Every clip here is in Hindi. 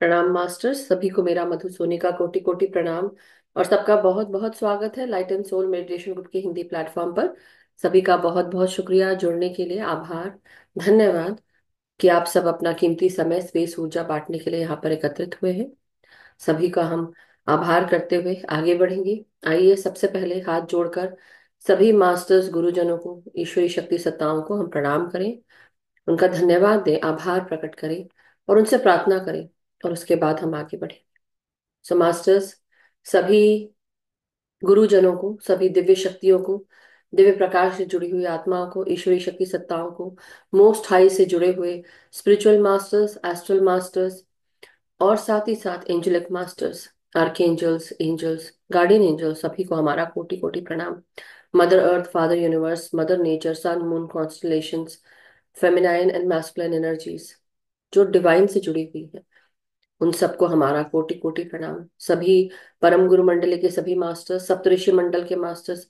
प्रणाम मास्टर्स, सभी को मेरा मधु सोनी का कोटि कोटि प्रणाम। और सबका बहुत बहुत स्वागत है light and soul meditation group के हिंदी प्लेटफॉर्म पर। सभी का बहुत बहुत शुक्रिया, जुड़ने के लिए आभार, धन्यवाद कि आप सब अपना कीमती समय स्पेस ऊर्जा बांटने के लिए यहाँ पर एकत्रित हुए हैं। सभी का हम आभार करते हुए आगे बढ़ेंगे। आइए सबसे पहले हाथ जोड़कर सभी मास्टर्स गुरुजनों को, ईश्वरी शक्ति सत्ताओं को हम प्रणाम करें, उनका धन्यवाद दें, आभार प्रकट करें और उनसे प्रार्थना करें। और उसके बाद हम आगे बढ़ें। सो मास्टर्स, सभी गुरुजनों को, सभी दिव्य शक्तियों को, दिव्य प्रकाश से जुड़ी हुई आत्माओं को, ईश्वरी शक्ति सत्ताओं को, मोस्ट हाई से जुड़े हुए स्पिरिचुअल मास्टर्स, एस्ट्रल मास्टर्स और साथ ही साथ angelic masters, archangels, angels, guardian angels, सभी को हमारा कोटि कोटि प्रणाम। Mother earth, father universe, mother nature, sun moon constellations, feminine and masculine energies जो डिवाइन से जुड़ी हुई है, उन सबको हमारा कोटि कोटि प्रणाम। सभी परम गुरु मंडली के सभी मास्टर्स, सप्तऋषि मंडल के मास्टर्स,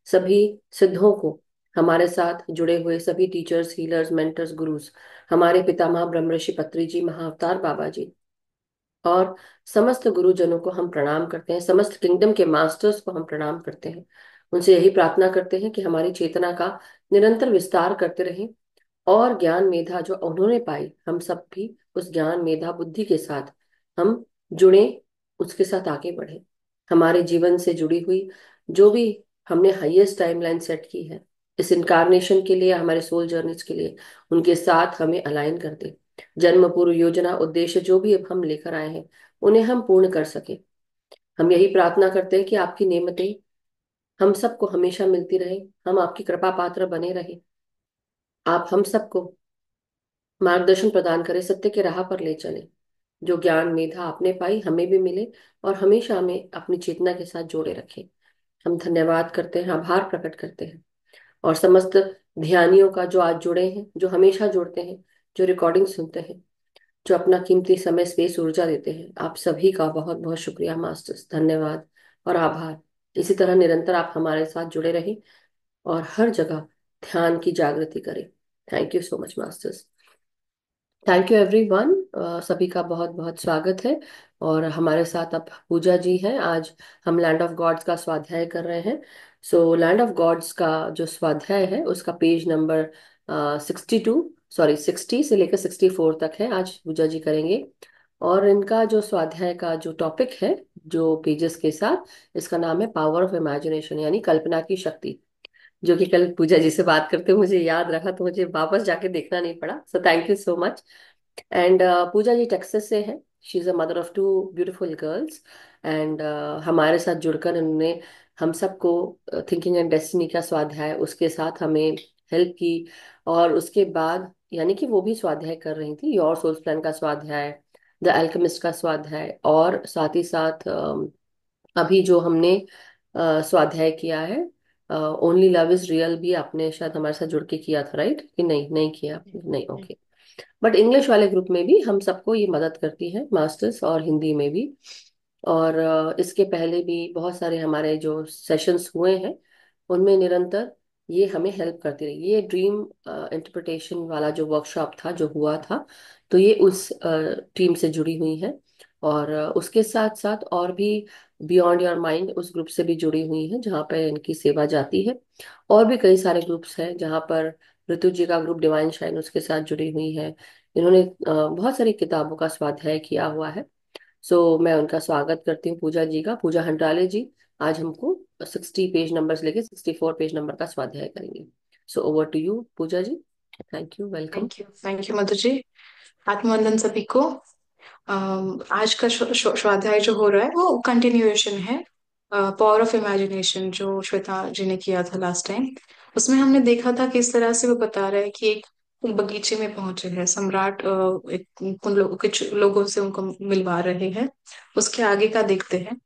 सभी सिद्धों को, हमारे साथ जुड़े हुए सभी टीचर्स, हीलर्स, मेंटर्स, गुरुज, हमारे पितामह ब्रह्म ऋषि पत्री जी, महाअवतार बाबा जी और समस्त गुरुजनों को हम प्रणाम करते हैं। समस्त किंगडम के मास्टर्स को हम प्रणाम करते हैं। उनसे यही प्रार्थना करते हैं कि हमारी चेतना का निरंतर विस्तार करते रहें और ज्ञान मेधा जो उन्होंने पाई, हम सब भी उस ज्ञान मेधा बुद्धि के साथ हम जुड़े, उसके साथ आगे बढ़े। हमारे जीवन से जुड़ी हुई जो भी हमने हाईएस्ट टाइमलाइन सेट की है इस इनकारनेशन के लिए, हमारे सोल जर्नीज के लिए, उनके साथ हमें अलाइन कर दे। जन्म पूर्व योजना, उद्देश्य जो भी अब हम लेकर आए हैं, उन्हें हम पूर्ण कर सके। हम यही प्रार्थना करते हैं कि आपकी नेमतें हम सबको हमेशा मिलती रहे, हम आपकी कृपा पात्र बने रहे। आप हम सबको मार्गदर्शन प्रदान करें, सत्य के राह पर ले चले। जो ज्ञान मेधा आपने पाई हमें भी मिले और हमेशा हमें अपनी चेतना के साथ जोड़े रखें। हम धन्यवाद करते हैं, आभार प्रकट करते हैं। और समस्त ध्यानियों का जो आज जुड़े हैं, जो हमेशा जुड़ते हैं, जो रिकॉर्डिंग सुनते हैं, जो अपना कीमती समय स्पेस ऊर्जा देते हैं, आप सभी का बहुत बहुत शुक्रिया मास्टर्स, धन्यवाद और आभार। इसी तरह निरंतर आप हमारे साथ जुड़े रहें और हर जगह ध्यान की जागृति करें। Thank you so much masters. Thank you everyone. सभी का बहुत बहुत स्वागत है। और हमारे साथ अब पूजा जी हैं। आज हम लैंड ऑफ गॉड्स का स्वाध्याय कर रहे हैं। सो लैंड ऑफ गॉड्स का जो स्वाध्याय है उसका पेज नंबर 62, सॉरी 60 से लेकर 64 तक है, आज पूजा जी करेंगे। और इनका जो स्वाध्याय का जो टॉपिक है, जो पेजेस के साथ, इसका नाम है पावर ऑफ इमेजिनेशन, यानी कल्पना की शक्ति। जो कि कल पूजा जी से बात करते हुए मुझे याद रखा, तो मुझे वापस जाके देखना नहीं पड़ा। So thank you so much. And Puja ji Texas से है। She is a mother of two beautiful girls. And हमारे साथ जुड़कर उन्होंने हम सबको थिंकिंग एंड डेस्टिनी का स्वाध्याय, उसके साथ हमें हेल्प की। और उसके बाद यानी कि वो भी स्वाध्याय कर रही थी, योर सोल्स प्लान का स्वाध्याय, द अल्केमिस्ट का स्वाध्याय, और साथ ही साथ अभी जो हमने स्वाध्याय किया है, ओनली लव इज रियल, भी आपने शायद हमारे साथ जुड़ के किया था, राइट? कि नहीं, नहीं किया आपने? नहीं, ओके। बट इंग्लिश वाले ग्रुप में भी हम सबको ये मदद करती है मास्टर्स, और हिंदी में भी। और इसके पहले भी बहुत सारे हमारे जो सेशंस हुए हैं उनमें निरंतर ये हमें हेल्प करती रही। ये ड्रीम इंटरप्रिटेशन वाला जो वर्कशॉप था, जो हुआ था, तो ये उस टीम से जुड़ी हुई है। और उसके साथ साथ और भी बियॉन्ड योर माइंड उस ग्रुप से भी जुड़ी हुई है, जहाँ पर इनकी सेवा जाती है। और भी कई सारे ग्रुप्स हैं जहाँ पर ऋतु जी का ग्रुप डिवाइन शाइन उसके साथ जुड़ी हुई है। इन्होंने बहुत सारी किताबों का स्वाध्याय किया हुआ है। सो मैं उनका स्वागत करती हूँ, पूजा जी का। पूजा हंड्राले जी आज हमको 60 पेज नंबर से लेके 64 पेज नंबर का स्वाध्याय करेंगे। So over to you Puja ji. Thank you, welcome. Thank you Madhu ji. आत्मवंदन सभी को। आज का स्वाध्याय जो हो रहा है वो कंटिन्यूएशन है। पावर ऑफ इमेजिनेशन जो श्वेता जी ने किया था लास्ट टाइम, उसमें हमने देखा था कि इस तरह से वो बता रहे हैं कि एक बगीचे में पहुंचे हैं सम्राट, कुछ लोगों से उनको मिलवा रहे हैं। उसके आगे का देखते हैं।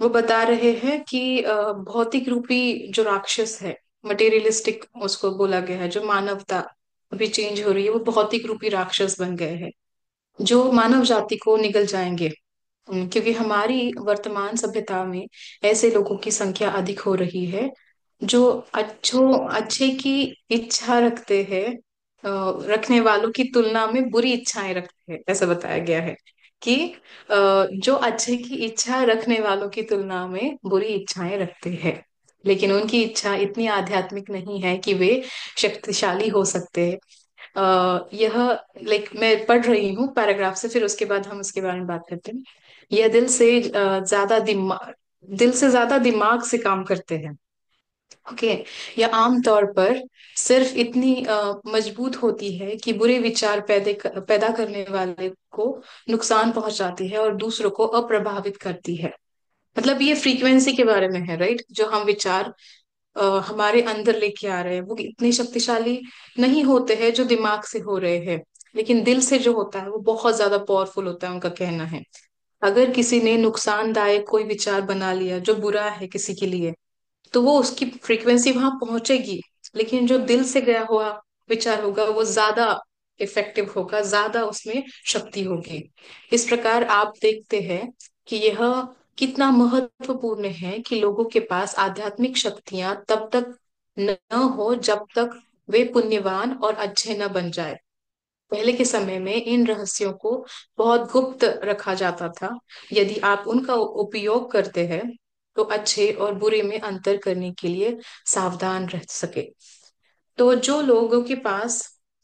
वो बता रहे हैं कि भौतिक रूपी जो राक्षस है, मटेरियलिस्टिक उसको बोला गया है, जो मानवता अभी चेंज हो रही है, वो भौतिक रूपी राक्षस बन गए हैं जो मानव जाति को निगल जाएंगे। क्योंकि हमारी वर्तमान सभ्यता में ऐसे लोगों की संख्या अधिक हो रही है जो अच्छे की इच्छा रखते हैं, रखने वालों की तुलना में बुरी इच्छाएं रखते हैं, ऐसा बताया गया है। कि जो अच्छे की इच्छा रखने वालों की तुलना में बुरी इच्छाएं रखते हैं, लेकिन उनकी इच्छा इतनी आध्यात्मिक नहीं है कि वे शक्तिशाली हो सकते हैं। यह लाइक मैं पढ़ रही हूँ पैराग्राफ से, फिर उसके बाद हम उसके बारे में बात करते हैं। यह दिल से ज्यादा दिमाग से काम करते हैं। ओके। यह आमतौर पर सिर्फ इतनी मजबूत होती है कि बुरे विचार पैदा करने वाले को नुकसान पहुंचाती है और दूसरों को अप्रभावित करती है। मतलब ये फ्रीक्वेंसी के बारे में है, राइट? जो हम विचार हमारे अंदर लेके आ रहे हैं वो इतने शक्तिशाली नहीं होते हैं जो दिमाग से हो रहे हैं, लेकिन दिल से जो होता है वो बहुत ज्यादा पावरफुल होता है, उनका कहना है। अगर किसी ने नुकसानदायक कोई विचार बना लिया जो बुरा है किसी के लिए, तो वो उसकी फ्रीक्वेंसी वहां पहुंचेगी। लेकिन जो दिल से गया हुआ विचार होगा वो ज्यादा इफेक्टिव होगा, ज्यादा उसमें शक्ति होगी। इस प्रकार आप देखते हैं कि यह कितना महत्वपूर्ण है कि लोगों के पास आध्यात्मिक शक्तियां तब तक न हो जब तक वे पुण्यवान और अच्छे न बन जाए। पहले के समय में इन रहस्यों को बहुत गुप्त रखा जाता था। यदि आप उनका उपयोग करते हैं तो अच्छे और बुरे में अंतर करने के लिए सावधान रह सके। तो जो लोगों के पास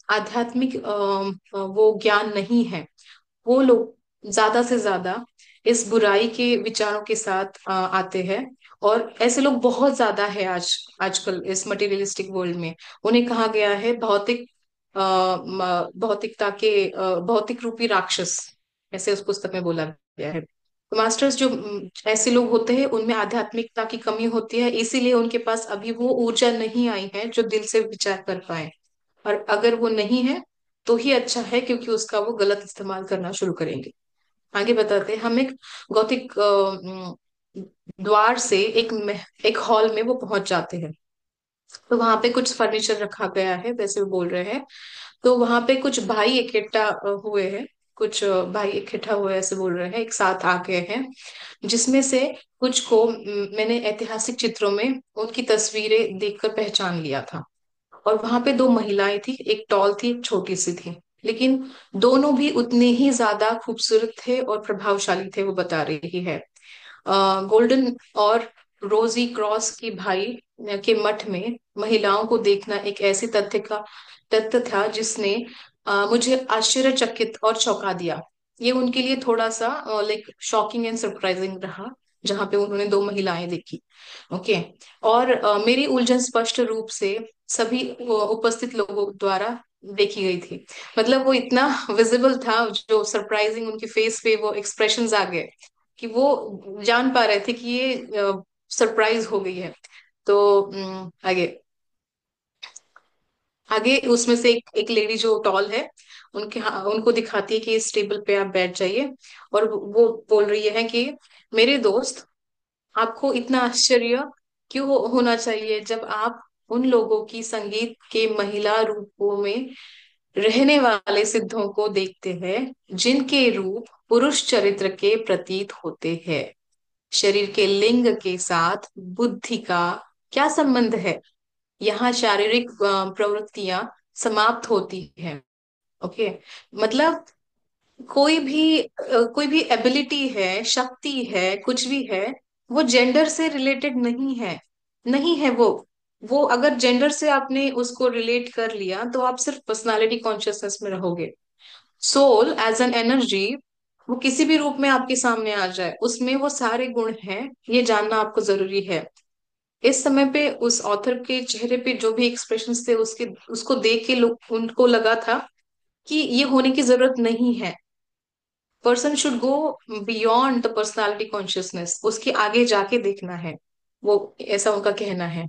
आध्यात्मिक वो ज्ञान नहीं है, वो लोग ज्यादा से ज्यादा इस बुराई के विचारों के साथ आते हैं। और ऐसे लोग बहुत ज्यादा है आजकल इस मटेरियलिस्टिक वर्ल्ड में। उन्हें कहा गया है भौतिकता के भौतिक रूपी राक्षस, ऐसे उस पुस्तक में बोला गया है। तो मास्टर्स जो ऐसे लोग होते हैं उनमें आध्यात्मिकता की कमी होती है, इसीलिए उनके पास अभी वो ऊर्जा नहीं आई है जो दिल से विचार कर पाए। और अगर वो नहीं है तो ही अच्छा है, क्योंकि उसका वो गलत इस्तेमाल करना शुरू करेंगे। आगे बताते हैं। हम एक गौतिक द्वार से एक हॉल में वो पहुंच जाते हैं। तो वहां पे कुछ फर्नीचर रखा गया है, वैसे वो बोल रहे हैं। तो वहां पे कुछ भाई इकट्ठा हुए हैं। कुछ भाई इकट्ठा हुए ऐसे बोल रहे हैं, एक साथ आ गए हैं। जिसमें से कुछ को मैंने ऐतिहासिक चित्रों में उनकी तस्वीरें देखकर पहचान लिया था। और वहां पे दो महिलाएं थी, एक टॉल थी एक छोटी सी थी, लेकिन दोनों भी उतने ही ज्यादा खूबसूरत थे और प्रभावशाली थे, वो बता रही है। गोल्डन और रोजी क्रॉस की भाई के मठ में महिलाओं को देखना एक ऐसी तथ्य था जिसने मुझे आश्चर्यचकित और चौंका दिया। ये उनके लिए थोड़ा सा लाइक शॉकिंग एंड सरप्राइजिंग रहा, जहाँ पे उन्होंने दो महिलाएं देखी। ओके। और मेरी उलझन स्पष्ट रूप से सभी उपस्थित लोगों द्वारा देखी गई थी। मतलब वो इतना विजिबल था, जो सरप्राइजिंग उनके फेस पे वो एक्सप्रेशंस आ गए कि वो जान पा रहे थे कि ये सरप्राइज हो गई है। तो आगे आगे उसमें से एक लेडी जो टॉल है, उनको दिखाती है कि इस टेबल पे आप बैठ जाइए। और वो बोल रही है कि मेरे दोस्त, आपको इतना आश्चर्य क्यों होना चाहिए जब आप उन लोगों की संगीत के महिला रूपों में रहने वाले सिद्धों को देखते हैं जिनके रूप पुरुष चरित्र के प्रतीत होते हैं। शरीर के लिंग के साथ बुद्धि का क्या संबंध है? यहाँ शारीरिक प्रवृत्तियां समाप्त होती हैं। ओके। मतलब कोई भी एबिलिटी है, शक्ति है, कुछ भी है, वो जेंडर से रिलेटेड नहीं है। नहीं है वो अगर जेंडर से आपने उसको रिलेट कर लिया तो आप सिर्फ पर्सनालिटी कॉन्शियसनेस में रहोगे। सोल एज एन एनर्जी, वो किसी भी रूप में आपके सामने आ जाए, उसमें वो सारे गुण हैं, ये जानना आपको जरूरी है। इस समय पे उस ऑथर के चेहरे पे जो भी एक्सप्रेशंस थे, उसके उसको देख के लोग उनको लगा था कि ये होने की जरूरत नहीं है। Person should go beyond the personality consciousness, उसके आगे जाके देखना है। वो ऐसा उनका कहना है।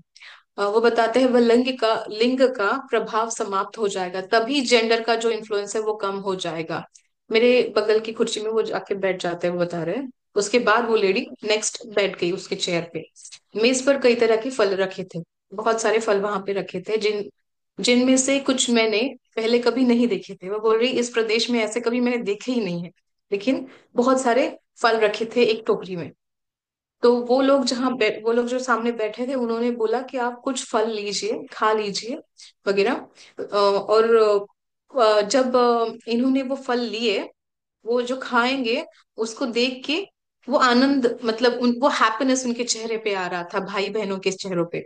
वो बताते हैं वह लिंग का प्रभाव समाप्त हो जाएगा, तभी जेंडर का जो इन्फ्लुएंस है वो कम हो जाएगा। मेरे बगल की कुर्सी में वो जाके बैठ जाते हैं, वो बता रहे हैं। उसके बाद वो लेडी नेक्स्ट बैठ गई उसके चेयर पे। मेज पर कई तरह के फल रखे थे। बहुत सारे फल वहां पे रखे थे, जिनमें से कुछ मैंने पहले कभी नहीं देखे थे। वो बोल रही इस प्रदेश में ऐसे कभी मैंने देखे ही नहीं है, लेकिन बहुत सारे फल रखे थे एक टोकरी में। तो वो लोग जो सामने बैठे थे उन्होंने बोला कि आप कुछ फल लीजिए, खा लीजिए वगैरह। और जब इन्होंने वो फल लिए वो जो खाएंगे उसको देख के वो आनंद, मतलब वो हैप्पीनेस उनके चेहरे पे आ रहा था, भाई बहनों के चेहरों पे।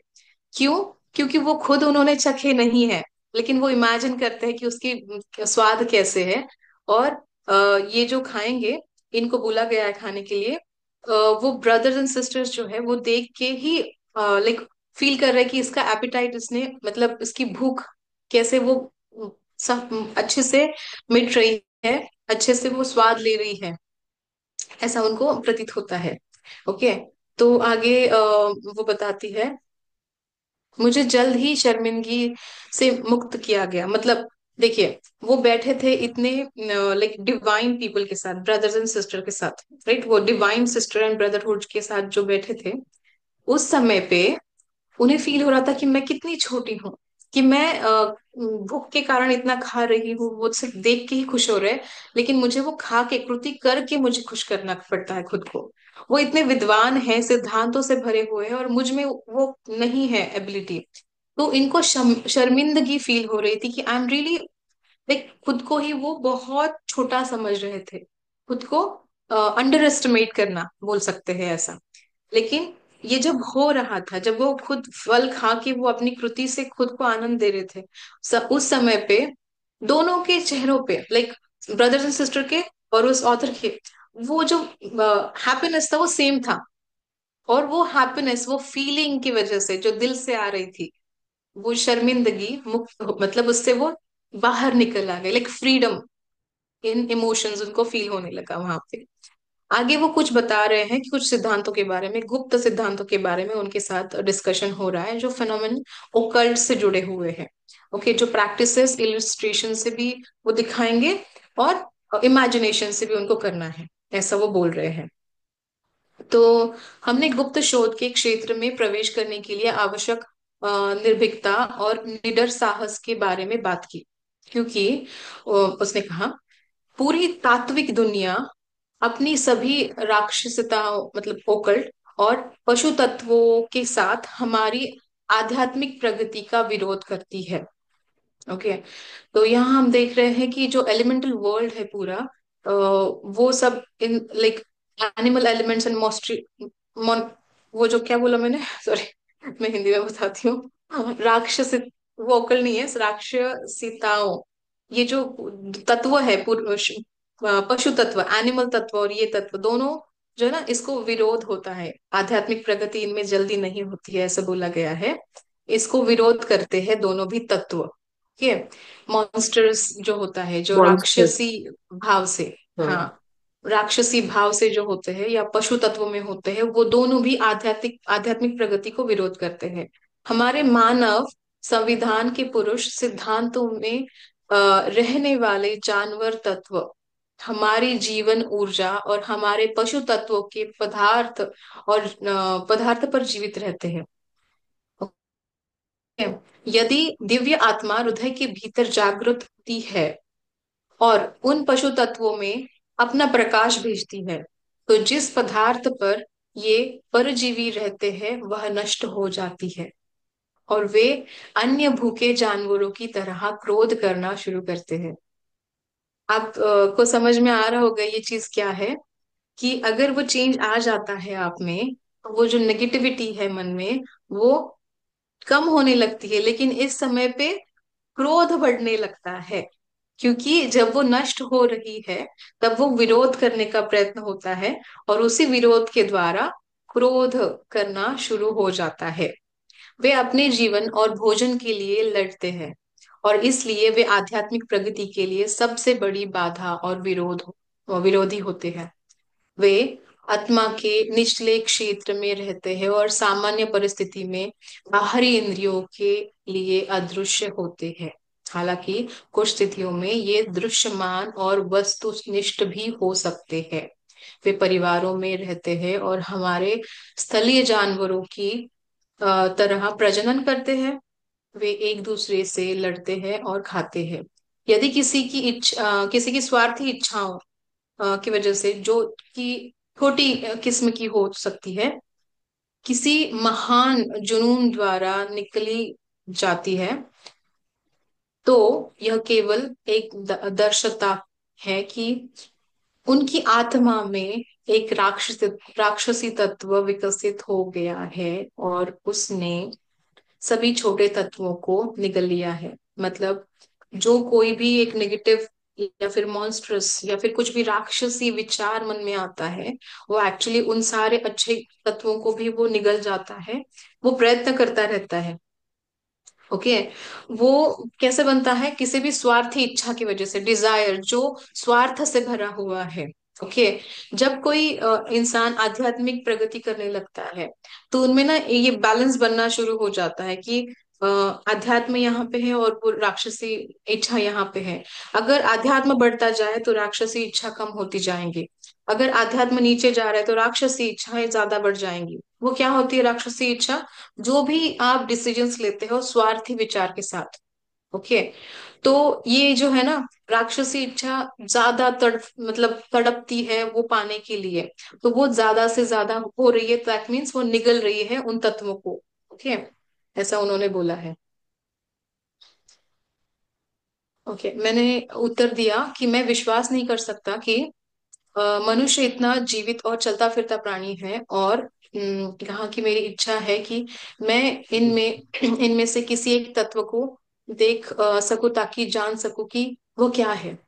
क्यों? क्योंकि वो खुद उन्होंने चखे नहीं है, लेकिन वो इमेजिन करते हैं कि उसकी स्वाद कैसे है। और ये जो खाएंगे, इनको बोला गया है खाने के लिए। वो ब्रदर्स एंड सिस्टर्स जो है वो देख के ही लाइक फील कर रहे हैं कि इसका एपिटाइट, इसने मतलब इसकी भूख कैसे वो सब अच्छे से मिट रही है, अच्छे से वो स्वाद ले रही है, ऐसा उनको प्रतीत होता है। ओके। तो आगे वो बताती है, मुझे जल्द ही शर्मिंदगी से मुक्त किया गया। मतलब देखिए, वो बैठे थे इतने लाइक डिवाइन पीपल के साथ, ब्रदर्स एंड सिस्टर के साथ, राइट, वो डिवाइन सिस्टर एंड ब्रदरहुड के साथ जो बैठे थे, उस समय पे उन्हें फील हो रहा था कि मैं कितनी छोटी हूँ, कि मैं भूख के कारण इतना खा रही हूँ, वो सिर्फ देख के ही खुश हो रहे हैं, लेकिन मुझे वो खा के कृति करके मुझे खुश करना पड़ता है खुद को। वो इतने विद्वान हैं, सिद्धांतों से भरे हुए हैं, और मुझ में वो नहीं है एबिलिटी। तो इनको शर्मिंदगी फील हो रही थी कि आई एम रियली लाइक, खुद को ही वो बहुत छोटा समझ रहे थे, खुद को अंडर एस्टिमेट करना बोल सकते हैं ऐसा। लेकिन ये जब हो रहा था, जब वो खुद फल खा के वो अपनी कृति से खुद को आनंद दे रहे थे, उस समय पे दोनों के चेहरों पे, लाइक ब्रदर्स एंड सिस्टर के और उस ऑथर के, वो जो हैप्पीनेस था वो सेम था। और वो हैप्पीनेस, वो फीलिंग की वजह से जो दिल से आ रही थी, वो शर्मिंदगी मुक्त मतलब उससे वो बाहर निकल आ गए, लाइक फ्रीडम इन इमोशंस उनको फील होने लगा वहां पे। आगे वो कुछ बता रहे हैं कि कुछ सिद्धांतों के बारे में, गुप्त सिद्धांतों के बारे में उनके साथ डिस्कशन हो रहा है, जो फिनोमेन ओकल्ट से जुड़े हुए हैं। ओके, जो प्रैक्टिसेस इलिस्ट्रेशन से भी वो दिखाएंगे, और इमेजिनेशन से भी उनको करना है, ऐसा वो बोल रहे हैं। तो हमने गुप्त शोध के क्षेत्र में प्रवेश करने के लिए आवश्यक निर्भीकता और निडर साहस के बारे में बात की, क्योंकि उसने कहा, पूरी तात्विक दुनिया अपनी सभी राक्षसता, मतलब ओकल्ट और पशु तत्वों के साथ हमारी आध्यात्मिक प्रगति का विरोध करती है। ओके। तो यहाँ हम देख रहे हैं कि जो एलिमेंटल वर्ल्ड है पूरा, वो सब in like animal elements and mostly, वो जो क्या बोला मैंने सॉरी, मैं हिंदी में बताती हूँ। राक्षस, वो ओकल नहीं है, राक्षसिताओं, ये जो तत्व है पशु तत्व, एनिमल तत्व और ये तत्व दोनों जो है ना, इसको विरोध होता है, आध्यात्मिक प्रगति इनमें जल्दी नहीं होती है, ऐसा बोला गया है। इसको विरोध करते हैं दोनों भी तत्व। ठीक है। मॉन्स्टर्स जो होता है, जो मॉन्स्टर। राक्षसी भाव से, हाँ, हाँ। राक्षसी भाव से जो होते हैं या पशु तत्व में होते हैं, वो दोनों भी आध्यात्मिक आध्यात्मिक प्रगति को विरोध करते हैं। हमारे मानव संविधान के पुरुष सिद्धांतों में रहने वाले जानवर तत्व हमारी जीवन ऊर्जा और हमारे पशु तत्वों के पदार्थ और पदार्थ पर जीवित रहते हैं। यदि दिव्य आत्मा हृदय के भीतर जागृत होती है और उन पशु तत्वों में अपना प्रकाश भेजती है, तो जिस पदार्थ पर ये परजीवी रहते हैं वह नष्ट हो जाती है, और वे अन्य भूखे जानवरों की तरह क्रोध करना शुरू करते हैं। आप को समझ में आ रहा होगा ये चीज क्या है, कि अगर वो चेंज आ जाता है आप में, तो वो जो नेगेटिविटी है मन में, वो कम होने लगती है, लेकिन इस समय पे क्रोध बढ़ने लगता है। क्योंकि जब वो नष्ट हो रही है, तब वो विरोध करने का प्रयत्न होता है, और उसी विरोध के द्वारा क्रोध करना शुरू हो जाता है। वे अपने जीवन और भोजन के लिए लड़ते हैं, और इसलिए वे आध्यात्मिक प्रगति के लिए सबसे बड़ी बाधा और विरोधी होते हैं। वे आत्मा के निचले क्षेत्र में रहते हैं और सामान्य परिस्थिति में बाहरी इंद्रियों के लिए अदृश्य होते हैं। हालांकि कुछ स्थितियों में ये दृश्यमान और वस्तुनिष्ठ भी हो सकते हैं। वे परिवारों में रहते हैं और हमारे स्थलीय जानवरों की तरह प्रजनन करते हैं। वे एक दूसरे से लड़ते हैं और खाते हैं। यदि किसी की स्वार्थी इच्छाओं की वजह से, जो कि छोटी किस्म की हो सकती है, किसी महान जुनून द्वारा निकली जाती है, तो यह केवल एक दर्शता है कि उनकी आत्मा में एक राक्षसी तत्व विकसित हो गया है, और उसने सभी छोटे तत्वों को निगल लिया है। मतलब जो कोई भी एक नेगेटिव या फिर मॉन्स्ट्रस या फिर कुछ भी राक्षसी विचार मन में आता है, वो एक्चुअली उन सारे अच्छे तत्वों को भी वो निगल जाता है। वो प्रयत्न करता रहता है। ओके। वो कैसे बनता है? किसी भी स्वार्थी इच्छा की वजह से, डिजायर जो स्वार्थ से भरा हुआ है। ओके। जब कोई इंसान आध्यात्मिक प्रगति करने लगता है, तो उनमें ना ये बैलेंस बनना शुरू हो जाता है कि अध्यात्म यहाँ पे है और वो राक्षसी इच्छा यहाँ पे है। अगर अध्यात्म बढ़ता जाए तो राक्षसी इच्छा कम होती जाएंगी। अगर अध्यात्म नीचे जा रहा है तो राक्षसी इच्छाएं ज्यादा बढ़ जाएंगी। वो क्या होती है राक्षसी इच्छा? जो भी आप डिसीजंस लेते हो स्वार्थी विचार के साथ। ओके। तो ये जो है ना, राक्षसी इच्छा ज्यादा मतलब तड़पती है वो पाने के लिए। तो वो ज्यादा से ज्यादा हो रही है, तो दैट मीन्स वो निगल रही है उन तत्वों को। ओके। ऐसा उन्होंने बोला है। ओके, मैंने उत्तर दिया कि मैं विश्वास नहीं कर सकता कि मनुष्य इतना जीवित और चलता फिरता प्राणी है, और कहा कि मेरी इच्छा है कि मैं इनमें इनमें से किसी एक तत्व को देख सकूं, ताकि जान सकूं कि वो क्या है।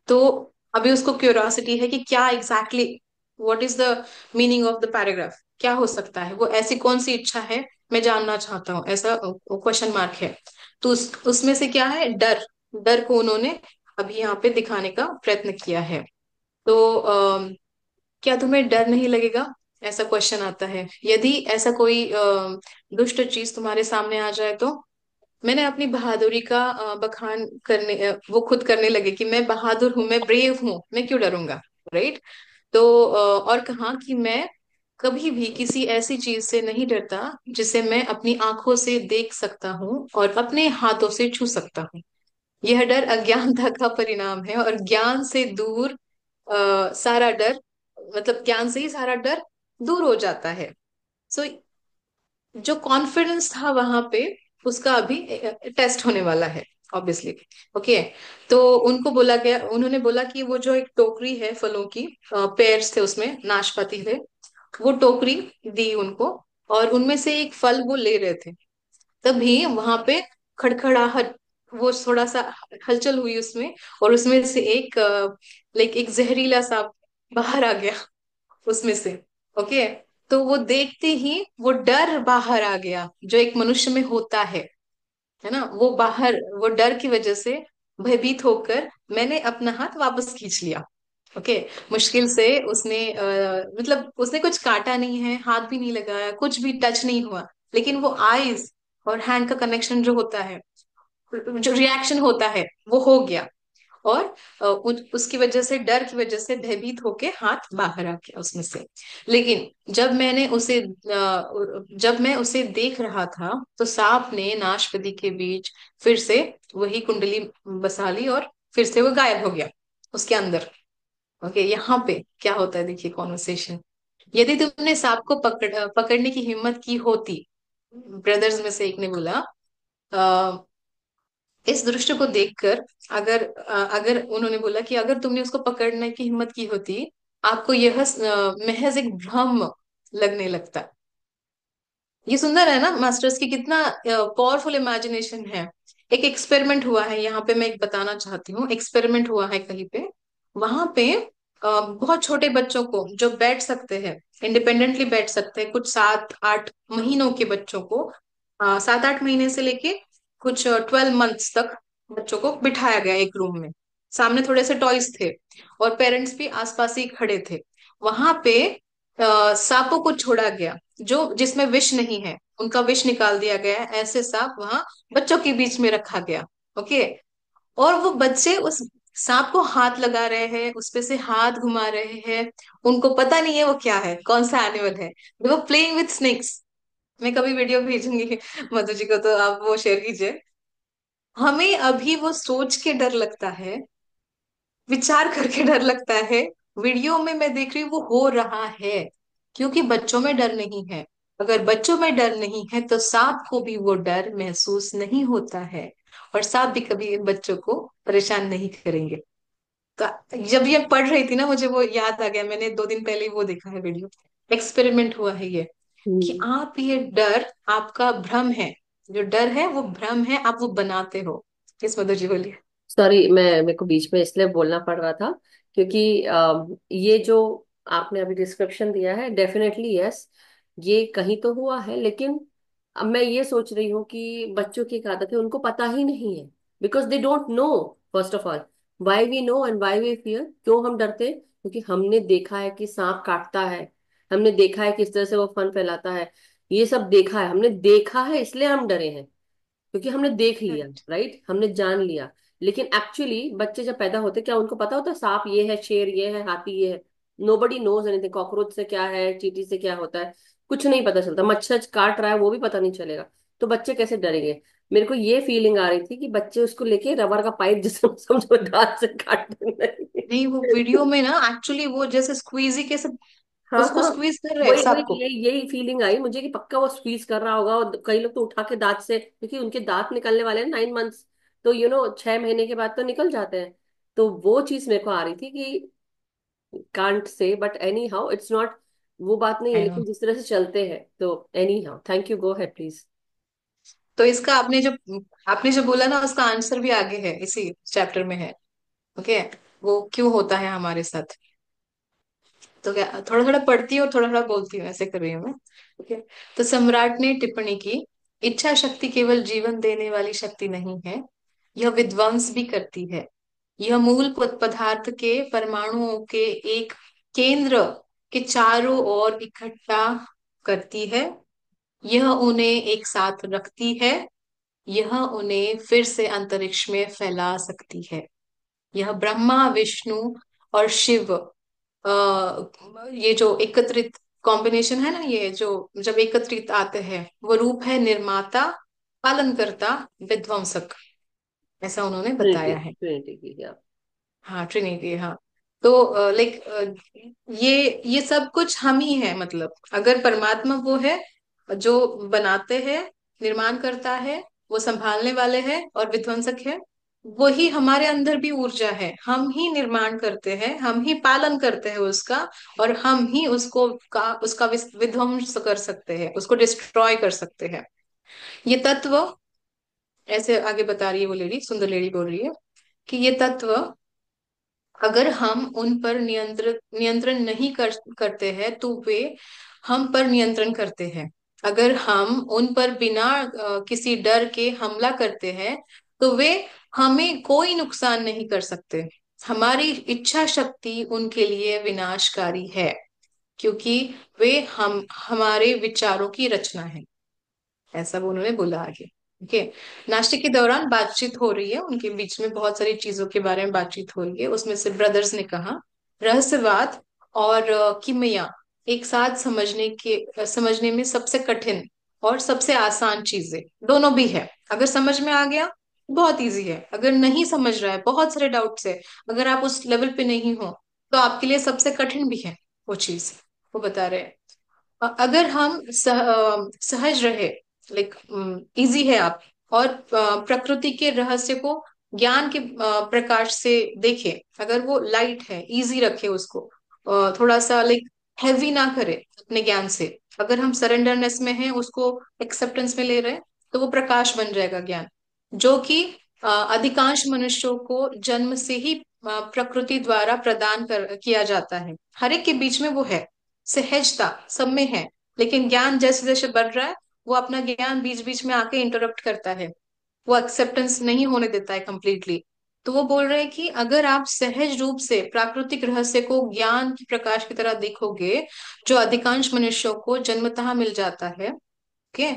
तो अभी उसको क्यूरियोसिटी है कि क्या exactly, what is the meaning of the paragraph, क्या हो सकता है, वो ऐसी कौन सी इच्छा है, मैं जानना चाहता हूँ, ऐसा क्वेश्चन मार्क है। तो उसमें से क्या है? डर। डर को उन्होंने अभी यहाँ पे दिखाने का प्रयत्न किया है। तो क्या तुम्हें डर नहीं लगेगा? ऐसा क्वेश्चन आता है। यदि ऐसा कोई दुष्ट चीज तुम्हारे सामने आ जाए तो? मैंने अपनी बहादुरी का बखान करने वो खुद करने लगे कि मैं बहादुर हूँ, मैं ब्रेव हूँ, मैं क्यों डरूंगा। राइट। तो और कहा कि मैं कभी भी किसी ऐसी चीज से नहीं डरता जिसे मैं अपनी आंखों से देख सकता हूँ और अपने हाथों से छू सकता हूँ। यह डर अज्ञानता का परिणाम है, और ज्ञान से दूर सारा डर, मतलब ज्ञान से ही सारा डर दूर हो जाता है। सो जो कॉन्फिडेंस था वहां पे, उसका अभी टेस्ट होने वाला है, ऑब्वियसली। ओके। तो उनको बोला गया, उन्होंने बोला कि वो जो एक टोकरी है फलों की, पेयर्स थे उसमें, नाशपाती थे, वो टोकरी दी उनको, और उनमें से एक फल वो ले रहे थे। तभी वहां पे खड़खड़ाहट, वो थोड़ा सा हलचल हुई उसमें, और उसमें से एक लाइक एक जहरीला सांप बाहर आ गया उसमें से। ओके। तो वो देखते ही वो डर बाहर आ गया जो एक मनुष्य में होता है ना, वो बाहर, वो डर की वजह से भयभीत होकर मैंने अपना हाथ वापस खींच लिया। ओके। मुश्किल से उसने मतलब उसने कुछ काटा नहीं है, हाथ भी नहीं लगाया, कुछ भी टच नहीं हुआ, लेकिन वो आईज और हैंड का कनेक्शन जो होता है, जो रिएक्शन होता है, वो हो गया। और उसकी वजह से, डर की वजह से भयभीत होके हाथ बाहर आ गया उसमें से। लेकिन जब मैं उसे देख रहा था, तो सांप ने नाशपति के बीच फिर से वही कुंडली बसा ली, और फिर से वो गायब हो गया उसके अंदर। ओके। यहाँ पे क्या होता है देखिए कॉन्वर्सेशन। यदि तुमने सांप को पकड़ने की हिम्मत की होती, ब्रदर्स में से एक ने बोला, इस दृश्य को देखकर, अगर उन्होंने बोला कि अगर तुमने उसको पकड़ने की हिम्मत की होती, आपको यह महज एक भ्रम लगने लगता। ये सुंदर है ना मास्टर्स की, कितना पावरफुल इमेजिनेशन है। एक एक्सपेरिमेंट हुआ है यहाँ पे, मैं एक बताना चाहती हूँ, एक्सपेरिमेंट हुआ है कहीं पे। वहां पे बहुत छोटे बच्चों को जो बैठ सकते हैं, इंडिपेंडेंटली बैठ सकते हैं, कुछ 7-8 महीनों के बच्चों को, 7-8 महीने से लेके कुछ 12 मंथ्स तक बच्चों को बिठाया गया एक रूम में। सामने थोड़े से टॉयज थे, और पेरेंट्स भी आसपास ही खड़े थे। वहां पे सांपों को छोड़ा गया, जो जिसमें विष नहीं है, उनका विष निकाल दिया गया है, ऐसे सांप वहां बच्चों के बीच में रखा गया। ओके। और वो बच्चे उस सांप को हाथ लगा रहे हैं, उस पे से हाथ घुमा रहे हैं। उनको पता नहीं है वो क्या है, कौन सा एनिमल है। वो प्लेइंग विथ स्नेक्स। मैं कभी वीडियो भेजूंगी मधु जी को, तो आप वो शेयर कीजिए। हमें अभी वो सोच के डर लगता है, विचार करके डर लगता है। वीडियो में मैं देख रही हूँ वो हो रहा है, क्योंकि बच्चों में डर नहीं है। अगर बच्चों में डर नहीं है तो सांप को भी वो डर महसूस नहीं होता है, और सांप भी कभी इन बच्चों को परेशान नहीं करेंगे। तो जब ये पढ़ रही थी ना, मुझे वो याद आ गया, मैंने 2 दिन पहले ही वो देखा है वीडियो। एक्सपेरिमेंट हुआ है ये, कि हम्म। आप ये डर आपका भ्रम है, जो डर है वो भ्रम है, आप वो बनाते हो। इस मधुर जी बोलिए। सॉरी, मैं मेरे को बीच में इसलिए बोलना पड़ रहा था क्योंकि ये जो आपने अभी डिस्क्रिप्शन दिया है, डेफिनेटली यस, ये कहीं तो हुआ है, लेकिन अब मैं ये सोच रही हूँ कि बच्चों की एक आदत है, उनको पता ही नहीं है, because they don't know first of all why we know and why we fear. क्यों हम डरते हैं? क्योंकि हमने देखा है कि सांप काटता है, हमने देखा है किस तरह से वो फन फैलाता है, ये सब देखा है, हमने देखा है, इसलिए हम डरे हैं, क्योंकि हमने देख लिया, राइट, हमने जान लिया। लेकिन एक्चुअली बच्चे जब पैदा होते, क्या उनको पता होता है सांप ये है, शेर ये है, हाथी ये है? Nobody knows anything. कॉकरोच से क्या है, चींटी से क्या होता है, कुछ नहीं पता चलता। मच्छर काट रहा है वो भी पता नहीं चलेगा। तो बच्चे कैसे डरेंगे? मेरे को ये फीलिंग आ रही थी कि बच्चे उसको लेके रबर का पाइप जिसे समझो दांत से काटने लगे। नहीं, वो वीडियो में ना एक्चुअली वो जैसे स्क्वीजी कैसे हाँ उसको हाँ, स्क्वीज कर रहे हैं वही वही सबको। यही फीलिंग आई मुझे कि पक्का वो स्क्वीज कर रहा होगा, और कई लोग तो उठा के दांत से, क्योंकि उनके दांत निकलने वाले हैं 9 मंथ्स, तो 6 महीने के बाद तो निकल जाते हैं। तो वो चीज मेरे को आ रही थी कि can't say, but any how it's not, वो बात नहीं है, I know। लेकिन जिस तरह से चलते हैं तो एनी हाउ, थैंक यू, गो है प्लीज। तो इसका आपने जो बोला ना, उसका आंसर भी आगे है, इसी चैप्टर में है। ओके, वो क्यों होता है हमारे साथ। तो क्या, थोड़ा थोड़ा पढ़ती हूँ और थोड़ा थोड़ा बोलती हूँ, ऐसे कर रही हूँ मैं। ओके। तो सम्राट ने टिप्पणी की, इच्छा शक्ति केवल जीवन देने वाली शक्ति नहीं है, यह विध्वंस भी करती है। यह मूल पदार्थ के परमाणुओं के एक केंद्र के चारों ओर इकट्ठा करती है। यह उन्हें एक साथ रखती है। यह उन्हें फिर से अंतरिक्ष में फैला सकती है। यह ब्रह्मा विष्णु और शिव, ये जो एकत्रित कॉम्बिनेशन है ना, ये जो जब एकत्रित आते हैं, वो रूप है निर्माता, पालनकर्ता, विध्वंसक। ऐसा उन्होंने ट्रिनिटी, बताया है। ट्रिनिटी की, या हाँ, ट्रिनिटी, हाँ। तो लाइक ये सब कुछ हम ही है, मतलब अगर परमात्मा वो है जो बनाते हैं, निर्माण करता है, वो संभालने वाले हैं और विध्वंसक है, वही हमारे अंदर भी ऊर्जा है। हम ही निर्माण करते हैं, हम ही पालन करते हैं उसका, और हम ही उसका विध्वंस कर सकते हैं, उसको डिस्ट्रॉय कर सकते हैं। ये तत्व, ऐसे आगे बता रही है वो लेडी, सुंदर लेडी बोल रही है कि ये तत्व, अगर हम उन पर नियंत्रण नियंत्रण नहीं करते हैं, तो वे हम पर नियंत्रण करते हैं। अगर हम उन पर बिना किसी डर के हमला करते हैं, तो वे हमें कोई नुकसान नहीं कर सकते। हमारी इच्छा शक्ति उनके लिए विनाशकारी है, क्योंकि वे हमारे विचारों की रचना है। ऐसा वो उन्होंने बोला आगे। ओके। नाश्ते के दौरान बातचीत हो रही है, उनके बीच में बहुत सारी चीजों के बारे में बातचीत हो रही है। उसमें से ब्रदर्स ने कहा, रहस्यवाद और किमिया एक साथ समझने में सबसे कठिन और सबसे आसान चीजें दोनों भी है। अगर समझ में आ गया, बहुत इजी है। अगर नहीं समझ रहा है, बहुत सारे डाउट्स है, अगर आप उस लेवल पे नहीं हो, तो आपके लिए सबसे कठिन भी है वो चीज। वो बता रहे हैं, अगर हम सहज रहे, लाइक इजी है आप, और प्रकृति के रहस्य को ज्ञान के प्रकाश से देखे, अगर वो लाइट है, इजी रखे उसको, थोड़ा सा लाइक हैवी ना करे अपने ज्ञान से। अगर हम सरेंडरनेस में हैं, उसको एक्सेप्टेंस में ले रहे हैं, तो वो प्रकाश बन जाएगा ज्ञान, जो कि अधिकांश मनुष्यों को जन्म से ही प्रकृति द्वारा प्रदान किया जाता है। हर एक के बीच में वो है, सहजता सब में है। लेकिन ज्ञान जैसे जैसे बढ़ रहा है, वो अपना ज्ञान बीच बीच में आके इंटरप्ट करता है, वो एक्सेप्टेंस नहीं होने देता है कंप्लीटली। तो वो बोल रहे हैं कि अगर आप सहज रूप से प्राकृतिक रहस्य को ज्ञान की प्रकाश की तरह देखोगे, जो अधिकांश मनुष्यों को जन्मतः मिल जाता है, ओके,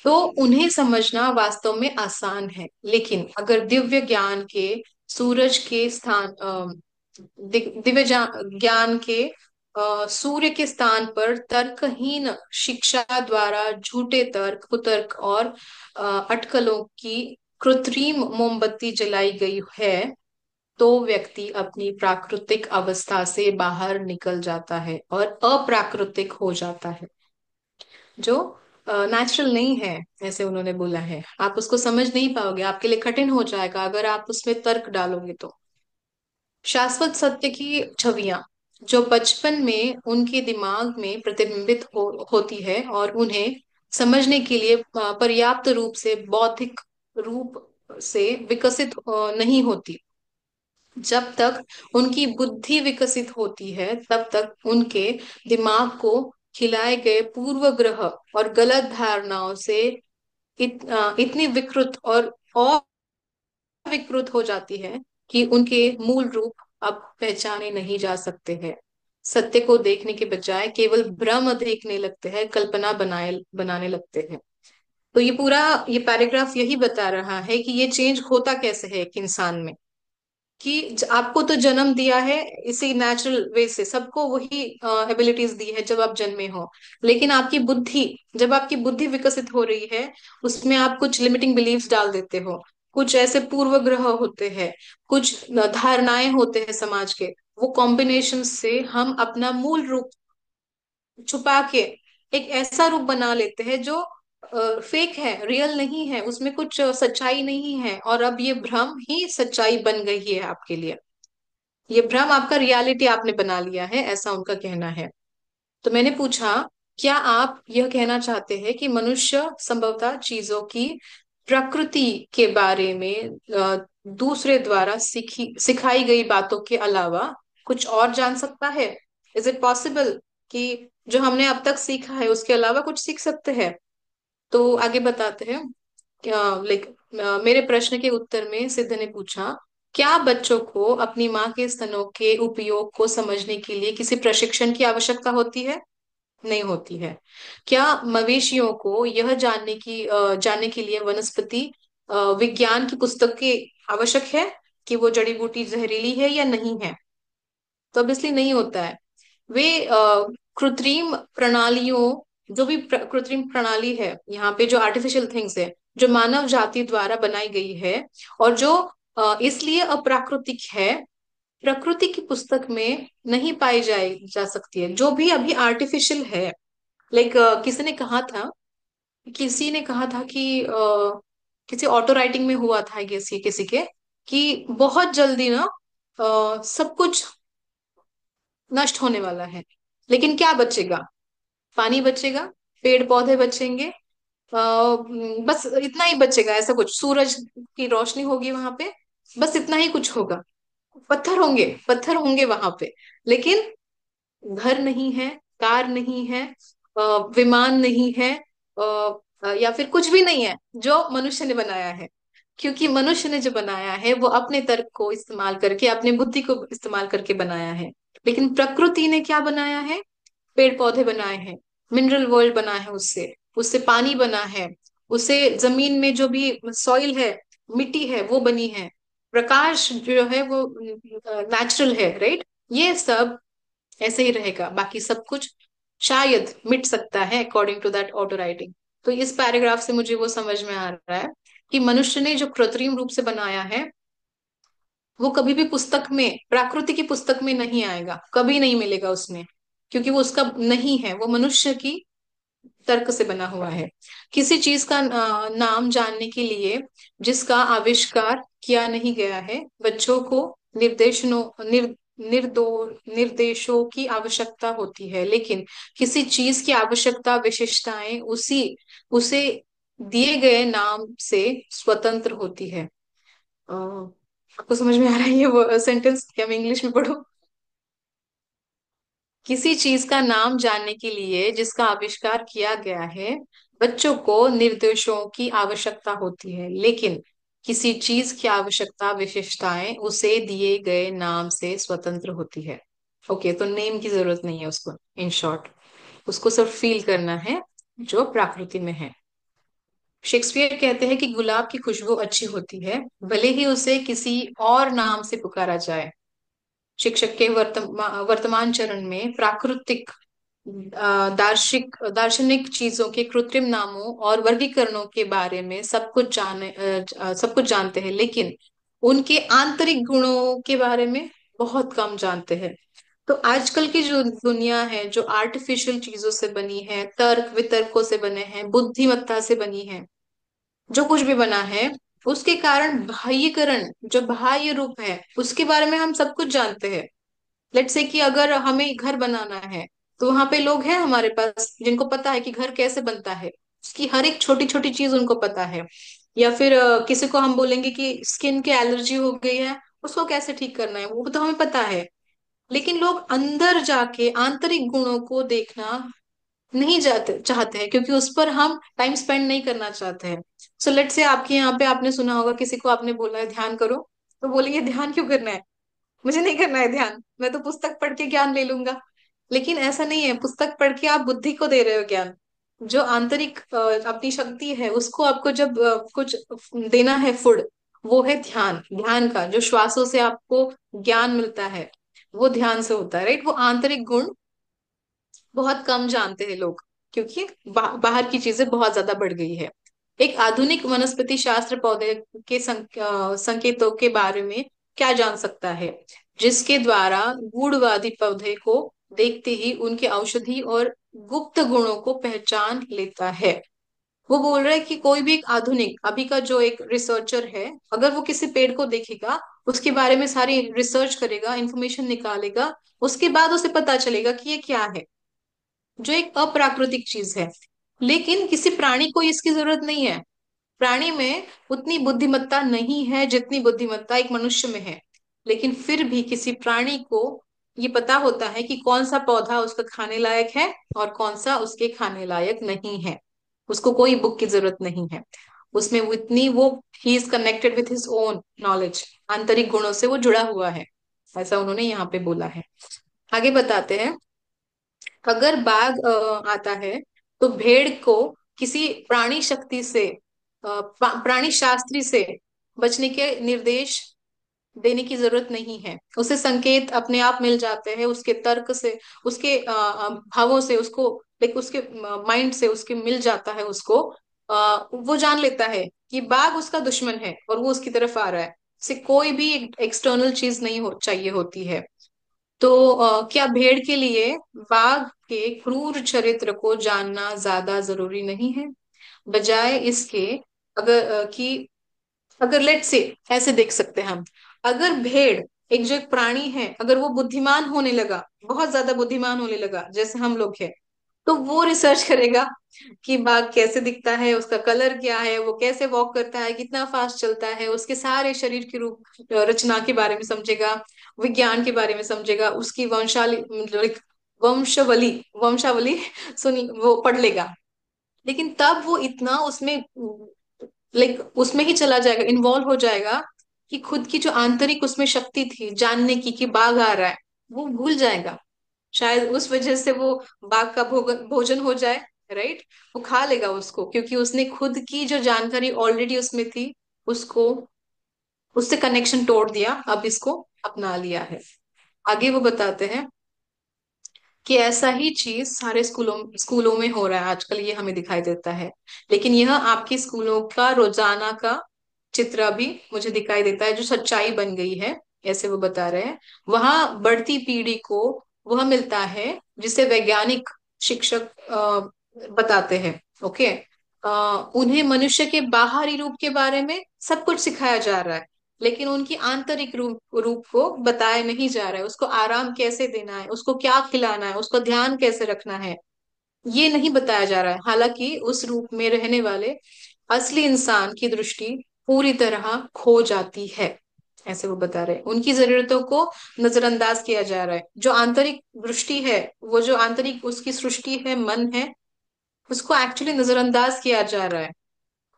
तो उन्हें समझना वास्तव में आसान है। लेकिन अगर दिव्य ज्ञान के सूरज के स्थान ज्ञान के सूर्य के स्थान पर तर्कहीन शिक्षा द्वारा झूठे तर्क, कुतर्क और अटकलों की कृत्रिम मोमबत्ती जलाई गई है, तो व्यक्ति अपनी प्राकृतिक अवस्था से बाहर निकल जाता है और अप्राकृतिक हो जाता है, जो नेचुरल नहीं है। ऐसे उन्होंने बोला है, आप उसको समझ नहीं पाओगे, आपके लिए कठिन हो जाएगा अगर आप उसमें तर्क डालोगे तो। शाश्वत सत्य की छवियां जो बचपन में उनके दिमाग में प्रतिबिंबित होती है और उन्हें समझने के लिए पर्याप्त रूप से बौद्धिक रूप से विकसित नहीं होती। जब तक उनकी बुद्धि विकसित होती है तब तक उनके दिमाग को खिलाए गए पूर्वग्रह और गलत धारणाओं से इतनी विकृत और विकृत हो जाती है कि उनके मूल रूप अब पहचाने नहीं जा सकते हैं। सत्य को देखने के बजाय केवल भ्रम देखने लगते हैं, कल्पना बनाने लगते हैं। तो ये पैराग्राफ यही बता रहा है कि ये चेंज होता कैसे है एक इंसान में, कि आपको तो जन्म दिया है इसी नेचुरल वे से, सबको वही एबिलिटीज दी है जब आप जन्मे हो। लेकिन जब आपकी बुद्धि विकसित हो रही है, उसमें आप कुछ लिमिटिंग बिलीव्स डाल देते हो, कुछ ऐसे पूर्वग्रह होते हैं, कुछ धारणाएं होते हैं समाज के। वो कॉम्बिनेशन से हम अपना मूल रूप छुपा के एक ऐसा रूप बना लेते हैं जो फेक है, रियल नहीं है, उसमें कुछ सच्चाई नहीं है, और अब ये भ्रम ही सच्चाई बन गई है आपके लिए। ये भ्रम आपका रियलिटी आपने बना लिया है, ऐसा उनका कहना है। तो मैंने पूछा, क्या आप यह कहना चाहते हैं कि मनुष्य संभवतः चीजों की प्रकृति के बारे में दूसरे द्वारा सिखाई गई बातों के अलावा कुछ और जान सकता है? इज इट पॉसिबल कि जो हमने अब तक सीखा है उसके अलावा कुछ सीख सकते हैं? तो आगे बताते हैं। लाइक मेरे प्रश्न के उत्तर में सिद्ध ने पूछा, क्या बच्चों को अपनी माँ के स्तनों के उपयोग को समझने के लिए किसी प्रशिक्षण की आवश्यकता होती है? नहीं होती है। क्या मवेशियों को यह जानने के लिए वनस्पति विज्ञान की पुस्तक की आवश्यक है कि वो जड़ी बूटी जहरीली है या नहीं है? तो अब इसलिए नहीं होता है। वे कृत्रिम प्रणालियों जो भी कृत्रिम प्रणाली है यहाँ पे, जो आर्टिफिशियल थिंग्स है, जो मानव जाति द्वारा बनाई गई है और जो इसलिए अप्राकृतिक है, प्रकृति की पुस्तक में नहीं पाई जा सकती है, जो भी अभी आर्टिफिशियल है। लाइक किसी ने कहा था कि किसी ऑटो राइटिंग में हुआ था, किसी के, कि बहुत जल्दी ना सब कुछ नष्ट होने वाला है। लेकिन क्या बचेगा? पानी बचेगा, पेड़ पौधे बचेंगे, बस इतना ही बचेगा। ऐसा कुछ, सूरज की रोशनी होगी वहां पे, बस इतना ही कुछ होगा। पत्थर होंगे वहां पे, लेकिन घर नहीं है, कार नहीं है, अ, विमान नहीं है, या फिर कुछ भी नहीं है जो मनुष्य ने बनाया है। क्योंकि मनुष्य ने जो बनाया है वो अपने तर्क को इस्तेमाल करके, अपने बुद्धि को इस्तेमाल करके बनाया है। लेकिन प्रकृति ने क्या बनाया है? पेड़ पौधे बनाए हैं, मिनरल वर्ल्ड बना है उससे, उससे पानी बना है, उससे जमीन में जो भी सॉइल है, मिट्टी है, वो बनी है, प्रकाश जो है वो नेचुरल है, राइट? ये सब ऐसे ही रहेगा, बाकी सब कुछ शायद मिट सकता है according to that auto writing. तो इस पैराग्राफ से मुझे वो समझ में आ रहा है कि मनुष्य ने जो कृत्रिम रूप से बनाया है वो कभी भी पुस्तक में, प्राकृति की पुस्तक में नहीं आएगा, कभी नहीं मिलेगा उसमें, क्योंकि वो उसका नहीं है, वो मनुष्य की तर्क से बना हुआ है। किसी चीज का नाम जानने के लिए जिसका आविष्कार किया नहीं गया है, बच्चों को निर्देशनों निर, निर्दो निर्देशों की आवश्यकता होती है। लेकिन किसी चीज की आवश्यकता, विशेषताएं उसी उसे दिए गए नाम से स्वतंत्र होती है। आपको समझ में आ रहा है ये वो सेंटेंस, क्या मैं इंग्लिश में पढ़ूं? किसी चीज का नाम जानने के लिए जिसका आविष्कार किया गया है, बच्चों को निर्देशों की आवश्यकता होती है। लेकिन किसी चीज की आवश्यकता, विशेषताएं उसे दिए गए नाम से स्वतंत्र होती है। ओके, तो नेम की जरूरत नहीं है उसको, इन शॉर्ट उसको सिर्फ फील करना है जो प्रकृति में है। शेक्सपियर कहते हैं कि गुलाब की खुशबू अच्छी होती है, भले ही उसे किसी और नाम से पुकारा जाए। शिक्षक के वर्तमान चरण में प्राकृतिक दार्शनिक चीजों के कृत्रिम नामों और वर्गीकरणों के बारे में सब कुछ जानते हैं, लेकिन उनके आंतरिक गुणों के बारे में बहुत कम जानते हैं। तो आजकल की जो दुनिया है, जो आर्टिफिशियल चीजों से बनी है, तर्क वितर्कों से बने हैं, बुद्धिमत्ता से बनी है, जो कुछ भी बना है, उसके कारण बाह्यकरण, जो बाह्य रूप है उसके बारे में हम सब कुछ जानते हैं। लेट्स से कि अगर हमें घर बनाना है, तो वहां पे लोग हैं हमारे पास जिनको पता है कि घर कैसे बनता है, उसकी हर एक छोटी छोटी चीज उनको पता है। या फिर किसी को हम बोलेंगे कि स्किन की एलर्जी हो गई है, उसको कैसे ठीक करना है वो तो हमें पता है। लेकिन लोग अंदर जाके आंतरिक गुणों को देखना नहीं जाते चाहते हैं, क्योंकि उस पर हम टाइम स्पेंड नहीं करना चाहते हैं। सो लेट्स से आपके यहाँ पे आपने सुना होगा किसी को आपने बोला है ध्यान करो, तो बोलेंगे ध्यान क्यों करना है, मुझे नहीं करना है ध्यान, मैं तो पुस्तक पढ़ के ज्ञान ले लूंगा। लेकिन ऐसा नहीं है, पुस्तक पढ़ के आप बुद्धि को दे रहे हो ज्ञान। जो आंतरिक अपनी शक्ति है उसको आपको जब कुछ देना है फूड, वो है ध्यान। ध्यान का जो श्वासों से आपको ज्ञान मिलता है वो ध्यान से होता है, राइट। वो आंतरिक गुण बहुत कम जानते हैं लोग, क्योंकि बाहर की चीजें बहुत ज्यादा बढ़ गई है। एक आधुनिक वनस्पति शास्त्र पौधे के संकेतों के बारे में क्या जान सकता है, जिसके द्वारा गूढ़वादी पौधे को देखते ही उनके औषधि और गुप्त गुणों को पहचान लेता है। वो बोल रहा है कि कोई भी एक आधुनिक अभी का जो एक रिसर्चर है, अगर वो किसी पेड़ को देखेगा, उसके बारे में सारी रिसर्च करेगा, इंफॉर्मेशन निकालेगा, उसके बाद उसे पता चलेगा कि ये क्या है, जो एक अप्राकृतिक चीज है। लेकिन किसी प्राणी को इसकी जरूरत नहीं है। प्राणी में उतनी बुद्धिमत्ता नहीं है जितनी बुद्धिमत्ता एक मनुष्य में है। लेकिन फिर भी किसी प्राणी को ये पता होता है कि कौन सा पौधा उसका खाने लायक है और कौन सा उसके खाने लायक नहीं है। उसको कोई बुक की जरूरत नहीं है। उसमें वो इतनी वो he is connected with his own knowledge, आंतरिक गुणों से वो जुड़ा हुआ है। ऐसा उन्होंने यहाँ पे बोला है। आगे बताते हैं। अगर बाघ आता है, तो भेड़ को किसी प्राणी शक्ति से प्राणी शास्त्री से बचने के निर्देश देने की जरूरत नहीं है। उसे संकेत अपने आप मिल जाते हैं, उसके तर्क से, उसके भावों से, उसको लाइक उसके माइंड से उसके मिल जाता है उसको। वो जान लेता है कि बाघ उसका दुश्मन है और वो उसकी तरफ आ रहा है। उसे कोई भी एक्सटर्नल चीज नहीं चाहिए होती है। तो क्या भेड़ के लिए बाघ के क्रूर चरित्र को जानना ज्यादा जरूरी नहीं है? बजाय इसके, अगर कि अगर लेट से ऐसे देख सकते हैं हम, अगर भेड़ एक जो एक प्राणी है, अगर वो बुद्धिमान होने लगा, बहुत ज्यादा बुद्धिमान होने लगा जैसे हम लोग हैं, तो वो रिसर्च करेगा कि बाघ कैसे दिखता है, उसका कलर क्या है, वो कैसे वॉक करता है, कितना फास्ट चलता है, उसके सारे शरीर की रूप रचना के बारे में समझेगा, विज्ञान के बारे में समझेगा, उसकी वंशाली मतलब वंशावली वंशावली सुनी वो पढ़ लेगा। लेकिन तब वो इतना उसमें लाइक उसमें ही चला जाएगा, इन्वॉल्व हो जाएगा, कि खुद की जो आंतरिक उसमें शक्ति थी जानने की कि बाघ आ रहा है, वो भूल जाएगा। शायद उस वजह से वो बाघ का भोजन हो जाए, राइट। वो खा लेगा उसको, क्योंकि उसने खुद की जो जानकारी ऑलरेडी उसमें थी, उसको उससे कनेक्शन तोड़ दिया, अब इसको अपना लिया है। आगे वो बताते हैं कि ऐसा ही चीज सारे स्कूलों स्कूलों में हो रहा है आजकल, ये हमें दिखाई देता है। लेकिन यह आपके स्कूलों का रोजाना का चित्र अभी मुझे दिखाई देता है, जो सच्चाई बन गई है। ऐसे वो बता रहे हैं। वहां बढ़ती पीढ़ी को वह मिलता है जिसे वैज्ञानिक शिक्षक बताते हैं। ओके। उन्हें मनुष्य के बाहरी रूप के बारे में सब कुछ सिखाया जा रहा है, लेकिन उनकी आंतरिक रूप को बताया नहीं जा रहा है। उसको आराम कैसे देना है, उसको क्या खिलाना है, उसको ध्यान कैसे रखना है, ये नहीं बताया जा रहा है। हालांकि उस रूप में रहने वाले असली इंसान की दृष्टि पूरी तरह खो जाती है। ऐसे वो बता रहे हैं, उनकी जरूरतों को नजरअंदाज किया जा रहा है। जो आंतरिक दृष्टि है, वो जो आंतरिक उसकी सृष्टि है, मन है, उसको एक्चुअली नजरअंदाज किया जा रहा है।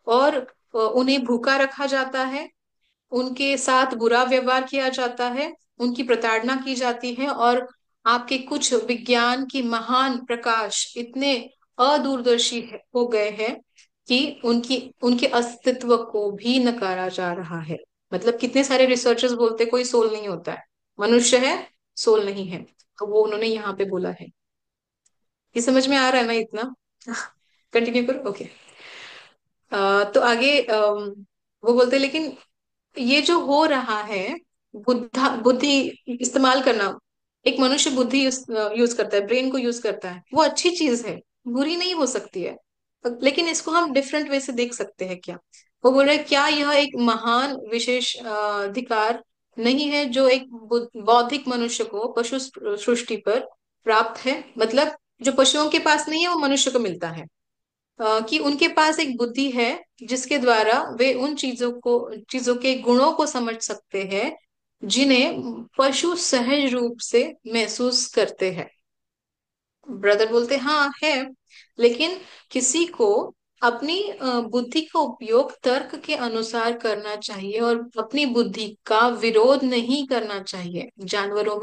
और उन्हें भूखा रखा जाता है, उनके साथ बुरा व्यवहार किया जाता है, उनकी प्रताड़ना की जाती है। और आपके कुछ विज्ञान की महान प्रकाश इतने अदूरदर्शी हो गए हैं कि उनकी उनके अस्तित्व को भी नकारा जा रहा है। मतलब कितने सारे रिसर्चर्स बोलते कोई सोल नहीं होता है, मनुष्य है, सोल नहीं है। तो वो उन्होंने यहाँ पे बोला है। ये समझ में आ रहा है ना इतना? कंटिन्यू करो, ओके। तो आगे वो बोलते हैं, लेकिन ये जो हो रहा है, बुद्धि इस्तेमाल करना, एक मनुष्य बुद्धि यूज करता है, ब्रेन को यूज करता है, वो अच्छी चीज है, बुरी नहीं हो सकती है। लेकिन इसको हम डिफरेंट वे से देख सकते हैं क्या? वो बोल रहे हैं, क्या यह एक महान विशेष अधिकार नहीं है जो एक बौद्धिक मनुष्य को पशु सृष्टि पर प्राप्त है? मतलब जो पशुओं के पास नहीं है वो मनुष्य को मिलता है। कि उनके पास एक बुद्धि है जिसके द्वारा वे उन चीजों के गुणों को समझ सकते हैं जिन्हें पशु सहज रूप से महसूस करते हैं। ब्रदर बोलते हाँ है, लेकिन किसी को अपनी बुद्धि का उपयोग तर्क के अनुसार करना चाहिए और अपनी बुद्धि का विरोध नहीं करना चाहिए। जानवरों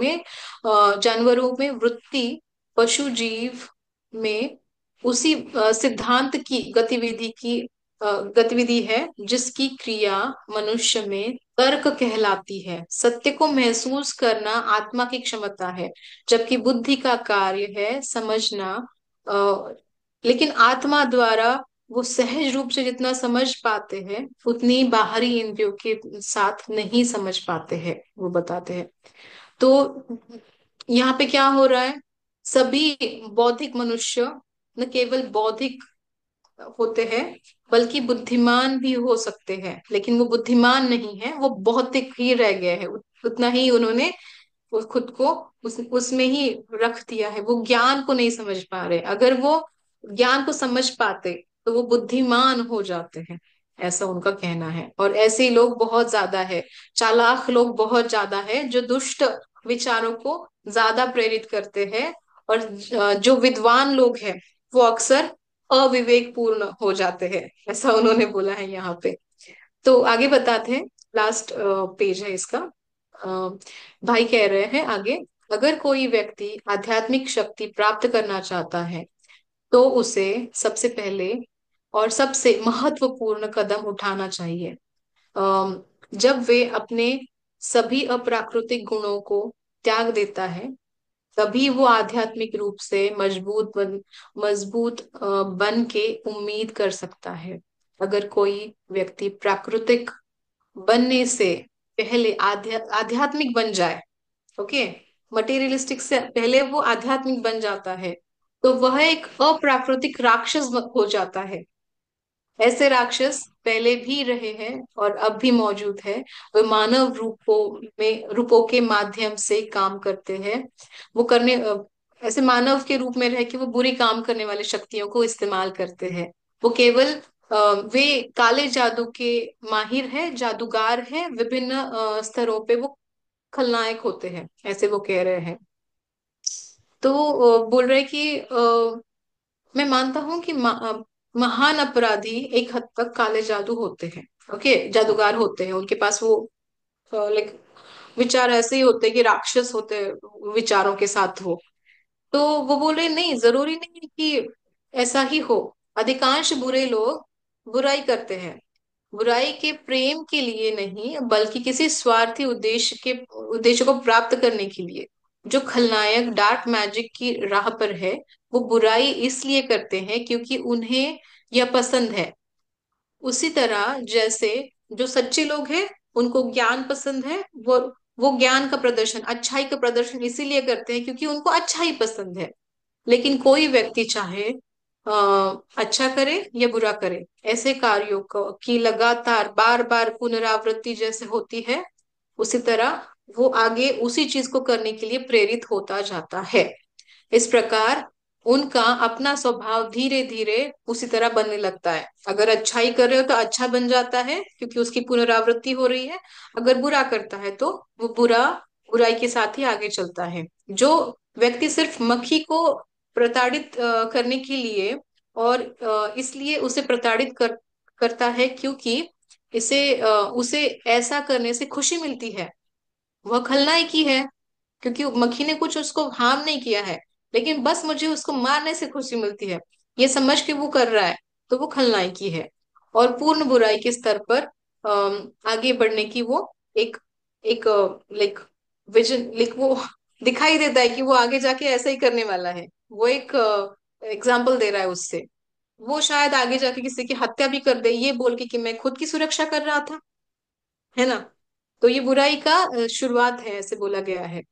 में वृत्ति, पशु जीव में उसी सिद्धांत की गतिविधि है जिसकी क्रिया मनुष्य में तर्क कहलाती है। सत्य को महसूस करना आत्मा की क्षमता है, जबकि बुद्धि का कार्य है समझना। अ, लेकिन आत्मा द्वारा वो सहज रूप से जितना समझ पाते हैं उतनी बाहरी इंद्रियों के साथ नहीं समझ पाते हैं, वो बताते हैं। तो यहाँ पे क्या हो रहा है? सभी बौद्धिक मनुष्य न केवल बौद्धिक होते हैं बल्कि बुद्धिमान भी हो सकते हैं, लेकिन वो बुद्धिमान नहीं है, वो बौद्धिक ही रह गए हैं। उतना ही उन्होंने वो खुद को उसमें ही रख दिया है, वो ज्ञान को नहीं समझ पा रहे। अगर वो ज्ञान को समझ पाते तो वो बुद्धिमान हो जाते हैं, ऐसा उनका कहना है। और ऐसे ही लोग बहुत ज्यादा है, चालाक लोग बहुत ज्यादा है जो दुष्ट विचारों को ज्यादा प्रेरित करते हैं। और जो विद्वान लोग हैं वो अक्सर अविवेक पूर्ण हो जाते हैं, ऐसा उन्होंने बोला है यहाँ पे। तो आगे बताते हैं, लास्ट पेज है इसका। अ, भाई कह रहे हैं आगे, अगर कोई व्यक्ति आध्यात्मिक शक्ति प्राप्त करना चाहता है तो उसे सबसे पहले और सबसे महत्वपूर्ण कदम उठाना चाहिए। जब वे अपने सभी अप्राकृतिक गुणों को त्याग देता है तभी वो आध्यात्मिक रूप से मजबूत बन के उम्मीद कर सकता है। अगर कोई व्यक्ति प्राकृतिक बनने से पहले आध्यात्मिक बन जाए, ओके, मटेरियलिस्टिक से पहले वो आध्यात्मिक बन जाता है, तो वह एक अप्राकृतिक राक्षस हो जाता है। ऐसे राक्षस पहले भी रहे हैं और अब भी मौजूद है। वे मानव रूपों के माध्यम से काम करते हैं। वो करने ऐसे मानव के रूप में रह के वो बुरी काम करने वाली शक्तियों को इस्तेमाल करते हैं। वो केवल वे काले जादू के माहिर है, जादूगार है, विभिन्न स्तरों पे वो खलनायक होते हैं, ऐसे वो कह रहे हैं। तो बोल रहे कि मैं मानता हूं कि महान अपराधी एक हद तक काले जादू होते हैं, ओके, जादूगार होते हैं। उनके पास वो लाइक विचार ऐसे ही होते हैं कि राक्षस होते हैं विचारों के साथ हो। तो वो बोले नहीं, जरूरी नहीं है कि ऐसा ही हो। अधिकांश बुरे लोग बुराई करते हैं, बुराई के प्रेम के लिए नहीं बल्कि किसी स्वार्थी उद्देश्य को प्राप्त करने के लिए। जो खलनायक डार्क मैजिक की राह पर है वो बुराई इसलिए करते हैं क्योंकि उन्हें यह पसंद है। उसी तरह जैसे जो सच्चे लोग हैं उनको ज्ञान पसंद है, वो ज्ञान का प्रदर्शन, अच्छाई का प्रदर्शन इसीलिए करते हैं क्योंकि उनको अच्छा ही पसंद है। लेकिन कोई व्यक्ति चाहे अच्छा करे या बुरा करे, ऐसे कार्यों को की लगातार बार बार पुनरावृत्ति जैसे होती है, उसी तरह वो आगे उसी चीज को करने के लिए प्रेरित होता जाता है। इस प्रकार उनका अपना स्वभाव धीरे धीरे उसी तरह बनने लगता है। अगर अच्छाई कर रहे हो तो अच्छा बन जाता है क्योंकि उसकी पुनरावृत्ति हो रही है। अगर बुरा करता है तो वो बुराई के साथ ही आगे चलता है। जो व्यक्ति सिर्फ मक्खी को प्रताड़ित करने के लिए और इसलिए उसे करता है क्योंकि उसे ऐसा करने से खुशी मिलती है, वह खलनायकी है। क्योंकि मक्खी ने कुछ उसको हार्म नहीं किया है, लेकिन बस मुझे उसको मारने से खुशी मिलती है, ये समझ के वो कर रहा है, तो वो खलनायकी है। और पूर्ण बुराई के स्तर पर आगे बढ़ने की वो एक एक लाइक विजन, लाइक वो दिखाई देता है कि वो आगे जाके ऐसा ही करने वाला है। वो एक एग्जाम्पल दे रहा है उससे। वो शायद आगे जाके किसी की हत्या भी कर दे ये बोल के कि मैं खुद की सुरक्षा कर रहा था, है ना। तो ये बुराई का शुरुआत है, ऐसे बोला गया है।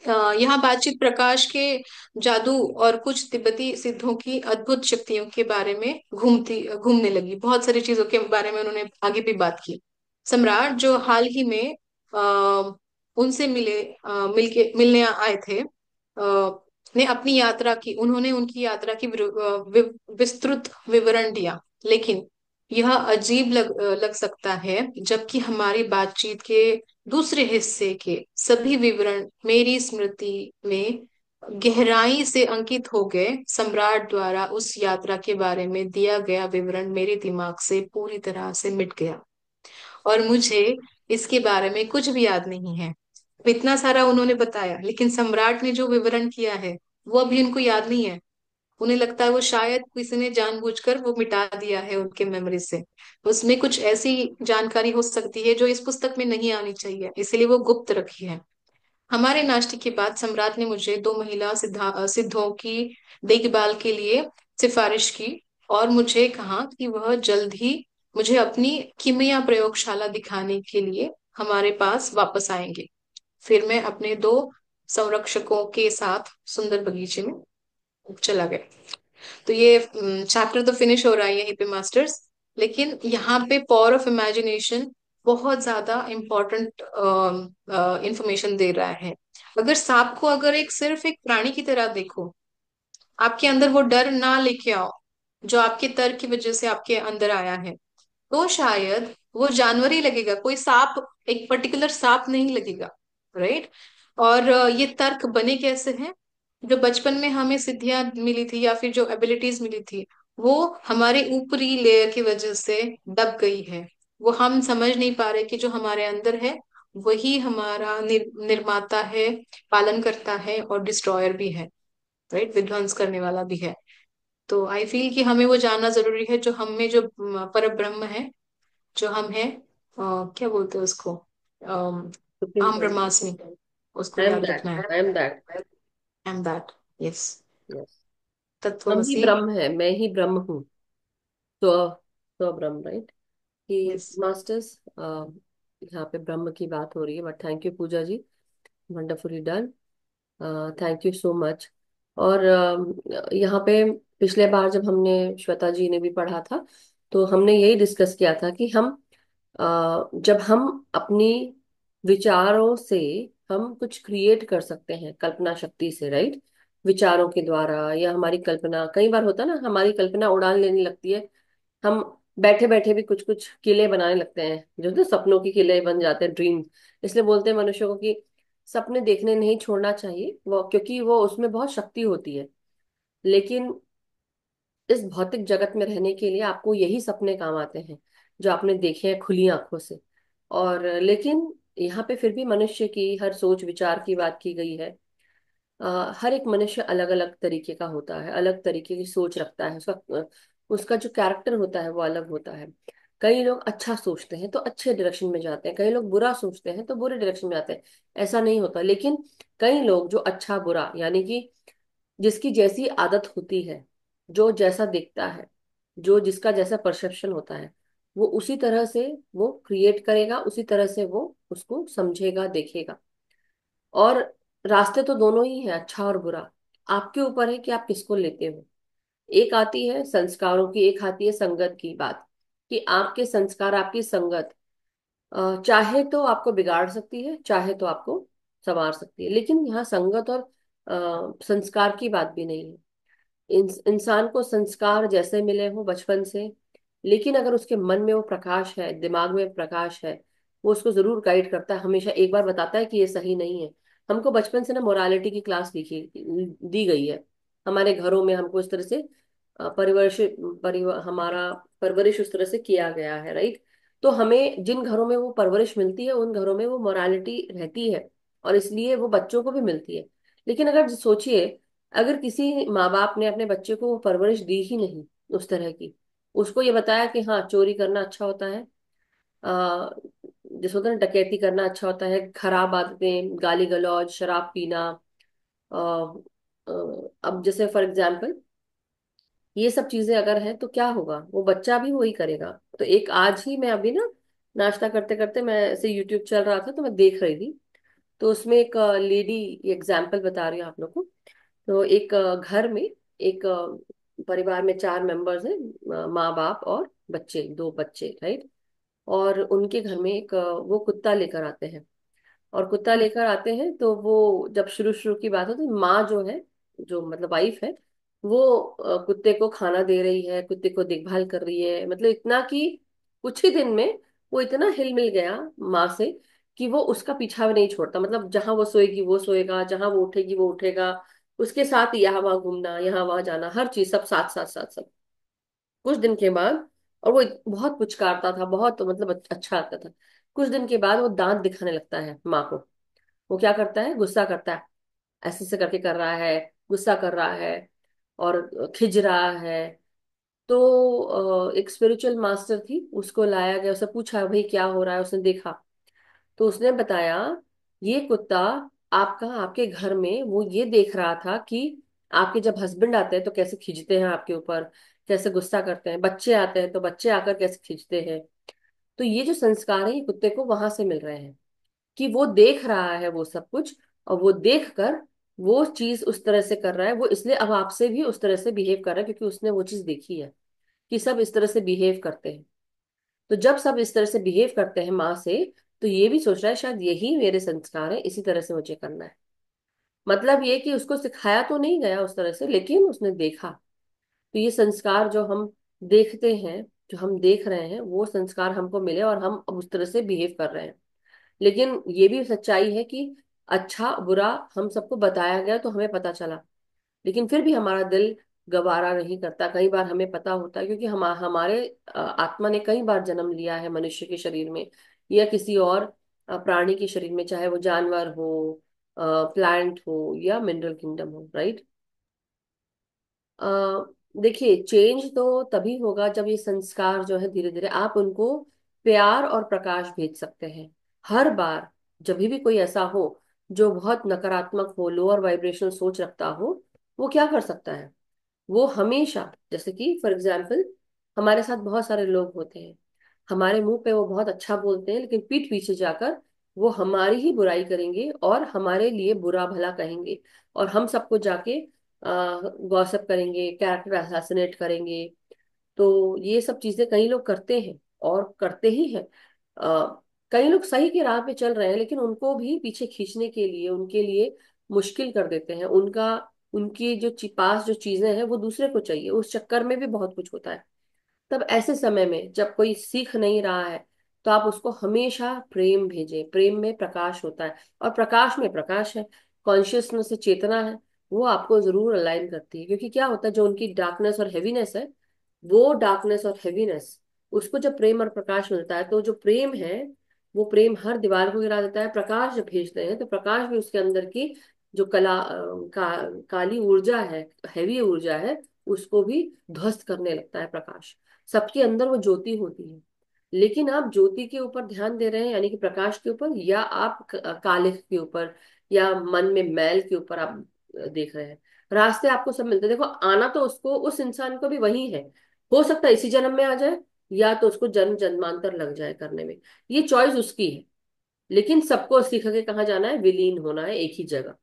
यहाँ बातचीत प्रकाश के जादू और कुछ तिब्बती सिद्धों की अद्भुत शक्तियों के बारे में घूमने लगी। बहुत सारी चीजों के बारे में उन्होंने आगे भी बात की। सम्राट जो हाल ही में उनसे मिलने आए थे, ने अपनी यात्रा की उन्होंने उनकी यात्रा की विस्तृत विवरण दिया। लेकिन यह अजीब लग सकता है, जबकि हमारी बातचीत के दूसरे हिस्से के सभी विवरण मेरी स्मृति में गहराई से अंकित हो गए। सम्राट द्वारा उस यात्रा के बारे में दिया गया विवरण मेरे दिमाग से पूरी तरह से मिट गया, और मुझे इसके बारे में कुछ भी याद नहीं है। इतना सारा उन्होंने बताया, लेकिन सम्राट ने जो विवरण किया है वो अभी उनको याद नहीं है। उन्हें लगता है वो शायद किसी ने जानबूझकर वो मिटा दिया है उनके मेमोरी से। उसमें कुछ ऐसी जानकारी हो सकती है जो इस पुस्तक में नहीं आनी चाहिए, इसलिए वो गुप्त रखी है। हमारे नाश्ते के बाद सम्राट ने मुझे दो महिला सिद्धों की देखभाल के लिए सिफारिश की, और मुझे कहा कि वह जल्द ही मुझे अपनी कीमिया प्रयोगशाला दिखाने के लिए हमारे पास वापस आएंगे। फिर मैं अपने दो संरक्षकों के साथ सुंदर बगीचे में चला गया। तो ये चैप्टर तो फिनिश हो रहा है यहीं पे मास्टर्स। लेकिन यहाँ पे पावर ऑफ इमेजिनेशन बहुत ज्यादा इम्पोर्टेंट इंफॉर्मेशन दे रहा है। अगर सांप को अगर एक सिर्फ एक प्राणी की तरह देखो, आपके अंदर वो डर ना लेके आओ जो आपके तर्क की वजह से आपके अंदर आया है, तो शायद वो जानवर ही लगेगा, कोई सांप, एक पर्टिकुलर सांप नहीं लगेगा। राइट। और ये तर्क बने कैसे हैं? जो बचपन में हमें सिद्धियां मिली थी या फिर जो एबिलिटीज मिली थी, वो हमारे ऊपरी लेयर की वजह से दब गई है। वो हम समझ नहीं पा रहे कि जो हमारे अंदर है वही हमारा निर्माता है, पालन करता है और डिस्ट्रॉयर भी है। राइट, विध्वंस करने वाला भी है। तो आई फील कि हमें वो जानना जरूरी है, जो हम में जो पर ब्रह्म है, जो हम है, क्या बोलते हैं उसको, सुप्रीम आम ब्रह्मास्मि, उसको आई एम याद दैट, रखना है। I am that. I am that. Yes. Yes. हम ही तत्वमसी। ब्रह्म है, मैं ही ब्रह्म हूँ। तो तो ब्रह्म, राइट। कि यस। मास्टर्स, यहाँ पे ब्रह्म की बात हो रही है, but thank you Puja ji, wonderfully done. Thank you so much. और यहाँ पे पिछले बार जब हमने, श्वेता जी ने भी पढ़ा था, तो हमने यही डिस्कस किया था कि हम जब हम अपनी विचारों से हम कुछ क्रिएट कर सकते हैं कल्पना शक्ति से, राइट। विचारों के द्वारा, या हमारी कल्पना, कई बार होता है ना, हमारी कल्पना उड़ान लेने लगती है। हम बैठे बैठे भी कुछ कुछ किले बनाने लगते हैं, जो तो सपनों के किले बन जाते हैं, ड्रीम। इसलिए बोलते हैं मनुष्य को कि सपने देखने नहीं छोड़ना चाहिए, वो क्योंकि वो उसमें बहुत शक्ति होती है। लेकिन इस भौतिक जगत में रहने के लिए आपको यही सपने काम आते हैं जो आपने देखे हैं खुली आंखों से। और लेकिन यहाँ पे फिर भी मनुष्य की हर सोच विचार की बात की गई है। हर एक मनुष्य अलग अलग तरीके का होता है, अलग तरीके की सोच रखता है, उसका जो कैरेक्टर होता है वो अलग होता है। कई लोग अच्छा सोचते हैं तो अच्छे डायरेक्शन में जाते हैं, कई लोग बुरा सोचते हैं तो बुरे डायरेक्शन में जाते हैं। ऐसा नहीं होता। लेकिन कई लोग जो अच्छा बुरा, यानी कि जिसकी जैसी आदत होती है, जो जैसा दिखता है, जो जिसका जैसा परसेप्शन होता है, वो उसी तरह से वो क्रिएट करेगा, उसी तरह से वो उसको समझेगा, देखेगा। और रास्ते तो दोनों ही हैं, अच्छा और बुरा। आपके ऊपर है कि आप किसको लेते हो। एक आती है संस्कारों की, एक आती है संगत की बात, कि आपके संस्कार, आपकी संगत चाहे तो आपको बिगाड़ सकती है, चाहे तो आपको संवार सकती है। लेकिन यहाँ संगत और संस्कार की बात भी नहीं है। इंसान को संस्कार जैसे मिले हो बचपन से, लेकिन अगर उसके मन में वो प्रकाश है, दिमाग में प्रकाश है, वो उसको जरूर गाइड करता है, हमेशा एक बार बताता है कि ये सही नहीं है। हमको बचपन से ना मोरालिटी की क्लास दी गई है। हमारे घरों में हमको इस तरह से हमारा परवरिश उस तरह से किया गया है, राइट। तो हमें जिन घरों में वो परवरिश मिलती है, उन घरों में वो मोरालिटी रहती है, और इसलिए वो बच्चों को भी मिलती है। लेकिन अगर सोचिए, अगर किसी माँ बाप ने अपने बच्चे को वो परवरिश दी ही नहीं उस तरह की, उसको ये बताया कि हाँ चोरी करना अच्छा होता है, आ, जैसे होता है ना डकैती करना अच्छा होता है, खराब आदतें, गाली गलौज, शराब पीना, अब जैसे फॉर एग्जाम्पल ये सब चीजें अगर हैं तो क्या होगा, वो बच्चा भी वही करेगा। तो एक आज ही मैं अभी ना नाश्ता करते करते मैं ऐसे यूट्यूब चल रहा था तो मैं देख रही थी, तो उसमें एक लेडी, एग्जाम्पल बता रही हूँ आप लोग को। तो एक घर में एक परिवार में 4 मेंबर्स हैं, माँ बाप और बच्चे, 2 बच्चे, राइट। और उनके घर में एक वो कुत्ता लेकर आते हैं। और कुत्ता लेकर आते हैं तो वो जब शुरू शुरू की बात है तो माँ जो है, जो मतलब वाइफ है, वो कुत्ते को खाना दे रही है, कुत्ते को देखभाल कर रही है, मतलब इतना कि कुछ ही दिन में वो इतना हिल मिल गया माँ से कि वो उसका पीछा भी नहीं छोड़ता। मतलब जहां वो सोएगी वो सोएगा, जहां वो उठेगी वो उठेगा, उसके साथ यहाँ वहां घूमना, यहाँ वहां जाना, हर चीज सब साथ साथ साथ सब। कुछ दिन के बाद, और वो बहुत पुचकारता था, बहुत मतलब अच्छा लगता था। कुछ दिन के बाद वो दांत दिखाने लगता है माँ को। वो क्या करता है, गुस्सा करता है, ऐसे ऐसे करके कर रहा है, गुस्सा कर रहा है और खिज रहा है। तो एक स्पिरिचुअल मास्टर थी, उसको लाया गया, उससे पूछा भाई क्या हो रहा है। उसने देखा तो उसने बताया, ये कुत्ता आपका आपके घर में वो ये देख रहा था कि आपके जब हस्बैंड आते हैं तो कैसे खींचते हैं आपके ऊपर, कैसे गुस्सा करते हैं, बच्चे आते हैं तो बच्चे आकर कैसे खींचते हैं। तो ये जो संस्कार है ये कुत्ते को वहां से मिल रहे हैं कि वो देख रहा है वो सब कुछ, और वो देख कर वो चीज उस तरह से कर रहा है। वो इसलिए अब आपसे भी उस तरह से बिहेव कर रहा है क्योंकि उसने वो चीज देखी है कि सब इस तरह से बिहेव करते हैं। तो जब सब इस तरह से बिहेव करते हैं माँ से, तो ये भी सोच रहा है शायद यही मेरे संस्कार है, इसी तरह से मुझे करना है। मतलब ये कि उसको सिखाया तो नहीं गया उस तरह से, लेकिन उसने देखा। तो ये संस्कार जो हम देखते हैं, जो हम देख रहे हैं, वो संस्कार हमको मिले और हम अब उस तरह से बिहेव कर रहे हैं। लेकिन ये भी सच्चाई है कि अच्छा बुरा हम सबको बताया गया तो हमें पता चला, लेकिन फिर भी हमारा दिल गवारा नहीं करता। कई बार हमें पता होता है क्योंकि हमारे आत्मा ने कई बार जन्म लिया है मनुष्य के शरीर में या किसी और प्राणी के शरीर में, चाहे वो जानवर हो, प्लांट हो या मिनरल किंगडम हो, राइट। अ, देखिए, चेंज तो तभी होगा जब ये संस्कार जो है धीरे धीरे आप उनको प्यार और प्रकाश भेज सकते हैं। हर बार जब भी कोई ऐसा हो जो बहुत नकारात्मक हो, लोअर वाइब्रेशनल सोच रखता हो, वो क्या कर सकता है, वो हमेशा, जैसे कि फॉर एग्जाम्पल हमारे साथ बहुत सारे लोग होते हैं, हमारे मुंह पे वो बहुत अच्छा बोलते हैं लेकिन पीठ पीछे जाकर वो हमारी ही बुराई करेंगे और हमारे लिए बुरा भला कहेंगे, और हम सबको जाके गॉसिप करेंगे, कैरेक्टर असैसिनेट करेंगे। तो ये सब चीजें कई लोग करते हैं और करते ही हैं। कई लोग सही के राह पे चल रहे हैं लेकिन उनको भी पीछे खींचने के लिए उनके लिए मुश्किल कर देते हैं। उनका उनकी जो पास जो चीजें हैं वो दूसरे को चाहिए, उस चक्कर में भी बहुत कुछ होता है। तब ऐसे समय में जब कोई सीख नहीं रहा है तो आप उसको हमेशा प्रेम भेजें। प्रेम में प्रकाश होता है और प्रकाश में प्रकाश है, कॉन्शियसनेस से चेतना है, वो आपको जरूर अलाइन करती है। क्योंकि क्या होता है, जो उनकी डार्कनेस और हेवीनेस है, वो डार्कनेस और हेवीनेस, उसको जब प्रेम और प्रकाश मिलता है तो जो प्रेम है वो प्रेम हर दीवार को गिरा देता है। प्रकाश जब भेजते हैं तो प्रकाश भी उसके अंदर की जो काली ऊर्जा है, हैवी ऊर्जा है, उसको भी ध्वस्त करने लगता है प्रकाश। सबके अंदर वो ज्योति होती है, लेकिन आप ज्योति के ऊपर ध्यान दे रहे हैं यानी कि प्रकाश के ऊपर, या आप कालिख के ऊपर या मन में मैल के ऊपर आप देख रहे हैं। रास्ते आपको सब मिलते हैं। देखो, आना तो उसको, उस इंसान को भी वही है। हो सकता है इसी जन्म में आ जाए या तो उसको जन्म जन्मांतर लग जाए करने में, ये चॉइस उसकी है। लेकिन सबको सीख के कहाँ जाना है, विलीन होना है एक ही जगह,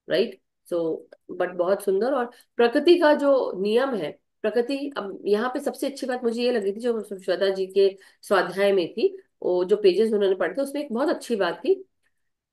राइट। सो बट बहुत सुंदर। और प्रकृति का जो नियम है, प्रकृति, अब यहाँ पे सबसे अच्छी बात मुझे ये लगी थी जो श्वेता जी के स्वाध्याय में थी, वो जो पेजेस उन्होंने पढ़े थे उसमें एक बहुत अच्छी बात थी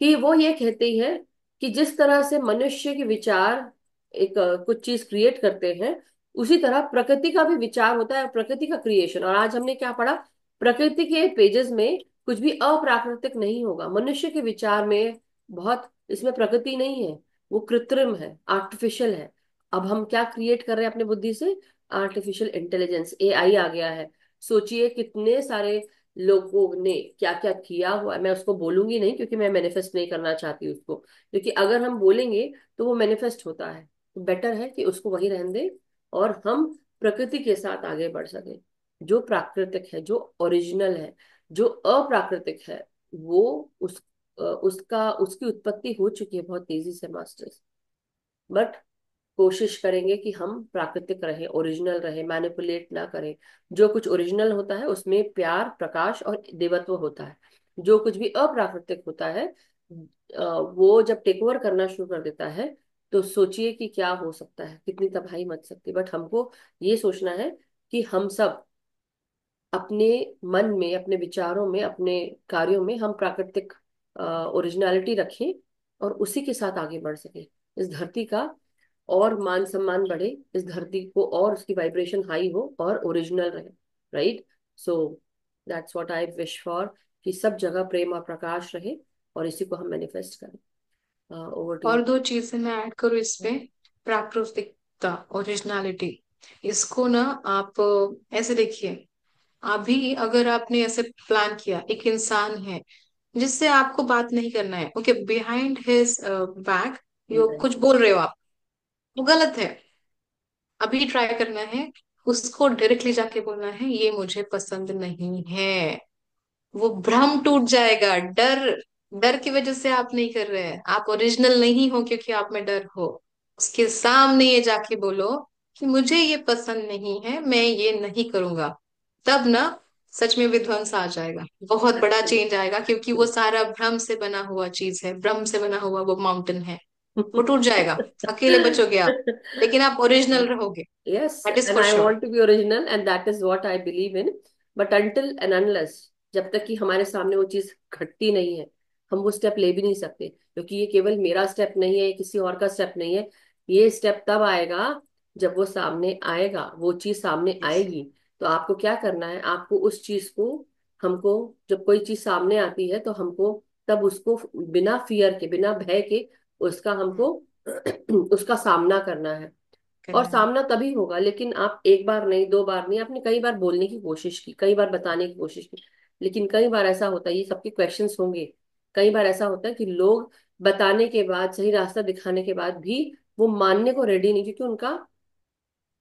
कि वो ये कहती है कि जिस तरह से मनुष्य के विचार एक कुछ चीज क्रिएट करते हैं, उसी तरह प्रकृति का भी विचार होता है, प्रकृति का क्रिएशन। और आज हमने क्या पढ़ा, प्रकृति के पेजेस में कुछ भी अप्राकृतिक नहीं होगा। मनुष्य के विचार में बहुत, इसमें प्रकृति नहीं है, वो कृत्रिम है, आर्टिफिशियल है। अब हम क्या क्रिएट कर रहे हैं अपने बुद्धि से, आर्टिफिशियल इंटेलिजेंस, एआई आ गया है। सोचिए कितने सारे लोगों ने क्या क्या किया हुआ है। मैं उसको बोलूंगी नहीं क्योंकि मैं मैनिफेस्ट नहीं करना चाहती उसको, क्योंकि अगर हम बोलेंगे तो वो मैनिफेस्ट होता है। तो बेटर है कि उसको वहीं रहने दें और हम प्रकृति के साथ आगे बढ़ सके। जो प्राकृतिक है, जो ओरिजिनल है, जो अप्राकृतिक है, वो उसका उसकी उत्पत्ति हो चुकी है बहुत तेजी से मास्टर्स। बट कोशिश करेंगे कि हम प्राकृतिक रहे, ओरिजिनल रहे, मैनिपुलेट ना करें। जो कुछ ओरिजिनल होता है उसमें प्यार, प्रकाश और देवत्व होता है। जो कुछ भी अप्राकृतिक होता है वो जब टेक ओवर करना शुरू कर देता है, तो सोचिए कि क्या हो सकता है, कितनी तबाही मच सकती है। बट हमको ये सोचना है कि हम सब अपने मन में, अपने विचारों में, अपने कार्यों में हम प्राकृतिक ओरिजिनलिटी रखें और उसी के साथ आगे बढ़ सके। इस धरती का और मान सम्मान बढ़े, इस धरती को और उसकी वाइब्रेशन हाई हो और ओरिजिनल रहे। Right. So that's what I wish for, कि सब जगह प्रेम और प्रकाश रहे, और इसी को हम मैनिफेस्ट करें। ओवर टू और यू। दो चीजें मैं ऐड करूँ इस पे। प्राकृतिकता, ओरिजिनलिटी, इसको ना आप ऐसे देखिए। अभी अगर आपने ऐसे प्लान किया, एक इंसान है जिससे आपको बात नहीं करना है, ओके, बिहाइंड हिज बैक यो कुछ बोल रहे हो आप, वो गलत है। अभी ट्राई करना है, उसको डायरेक्टली जाके बोलना है ये मुझे पसंद नहीं है। वो भ्रम टूट जाएगा। डर, डर की वजह से आप नहीं कर रहे हैं, आप ओरिजिनल नहीं हो क्योंकि आप में डर हो। उसके सामने ये जाके बोलो कि मुझे ये पसंद नहीं है, मैं ये नहीं करूंगा। तब ना सच में विध्वंस आ जाएगा, बहुत बड़ा चेंज आएगा, क्योंकि वो सारा भ्रम से बना हुआ चीज है, भ्रम से बना हुआ वो माउंटेन है। वो टूट जाएगा, अकेले बचोगे आप, लेकिन आप ओरिजिनल रहोगे। Yes, that is and for I sure. want to be original, and that is what I believe in. But until and unless, जब तक कि हमारे सामने वो चीज घटती नहीं है, हम वो स्टेप ले भी नहीं सकते, क्योंकि ये केवल मेरा स्टेप नहीं है, ये किसी और का स्टेप नहीं है। ये स्टेप तब आएगा जब वो सामने आएगा, वो चीज सामने आएगी। तो आपको क्या करना है, आपको उस चीज को, हमको, जब कोई चीज सामने आती है तो हमको तब उसको बिना फियर के, बिना भय के, उसका हमको उसका सामना करना है। और करना है। सामना तभी होगा, लेकिन आप एक बार नहीं, दो बार नहीं, आपने कई बार बोलने की कोशिश की, कई बार बताने की कोशिश की, लेकिन कई बार ऐसा होता है, ये सबके क्वेश्चंस होंगे, कई बार ऐसा होता है कि लोग बताने के बाद, सही रास्ता दिखाने के बाद भी वो मानने को रेडी नहीं, क्योंकि उनका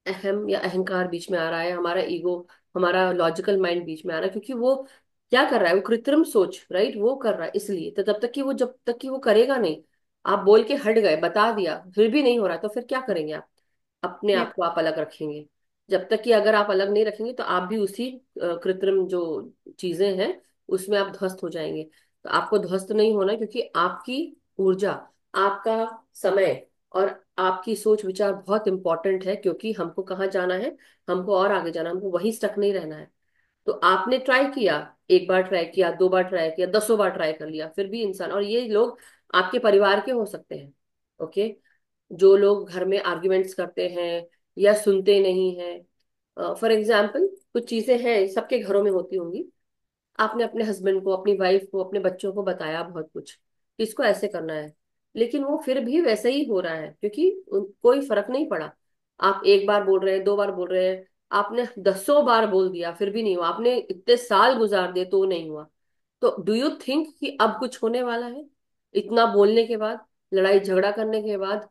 अहम या अहंकार बीच में आ रहा है, हमारा ईगो, हमारा लॉजिकल माइंड बीच में आ रहा है, क्योंकि वो क्या कर रहा है, वो कृत्रिम सोच, राइट, वो कर रहा है। इसलिए तो तब तक कि वो, जब तक कि वो करेगा नहीं, आप बोल के हट गए, बता दिया, फिर भी नहीं हो रहा, तो फिर क्या करेंगे आप? अपने आप Yep. को आप अलग रखेंगे। जब तक कि अगर आप अलग नहीं रखेंगे, तो आप भी उसी कृत्रिम जो चीजें हैं उसमें आप ध्वस्त हो जाएंगे। तो आपको ध्वस्त नहीं होना, क्योंकि आपकी ऊर्जा, आपका समय और आपकी सोच विचार बहुत इंपॉर्टेंट है, क्योंकि हमको कहाँ जाना है, हमको और आगे जाना है, हमको वहीं स्टक नहीं रहना है। तो आपने ट्राई किया, एक बार ट्राई किया, दो बार ट्राई किया, दसों बार ट्राई कर लिया, फिर भी इंसान, और ये लोग आपके परिवार के हो सकते हैं, ओके, जो लोग घर में आर्ग्यूमेंट्स करते हैं या सुनते नहीं हैं। फॉर एग्जाम्पल, कुछ चीजें हैं सबके घरों में होती होंगी, आपने अपने हस्बैंड को, अपनी वाइफ को, अपने बच्चों को बताया बहुत कुछ कि इसको ऐसे करना है, लेकिन वो फिर भी वैसे ही हो रहा है, क्योंकि कोई फर्क नहीं पड़ा। आप एक बार बोल रहे हैं, दो बार बोल रहे हैं, आपने दसों बार बोल दिया, फिर भी नहीं हुआ, आपने इतने साल गुजार दिए तो नहीं हुआ। तो डू यू थिंक कि अब कुछ होने वाला है? इतना बोलने के बाद, लड़ाई झगड़ा करने के बाद,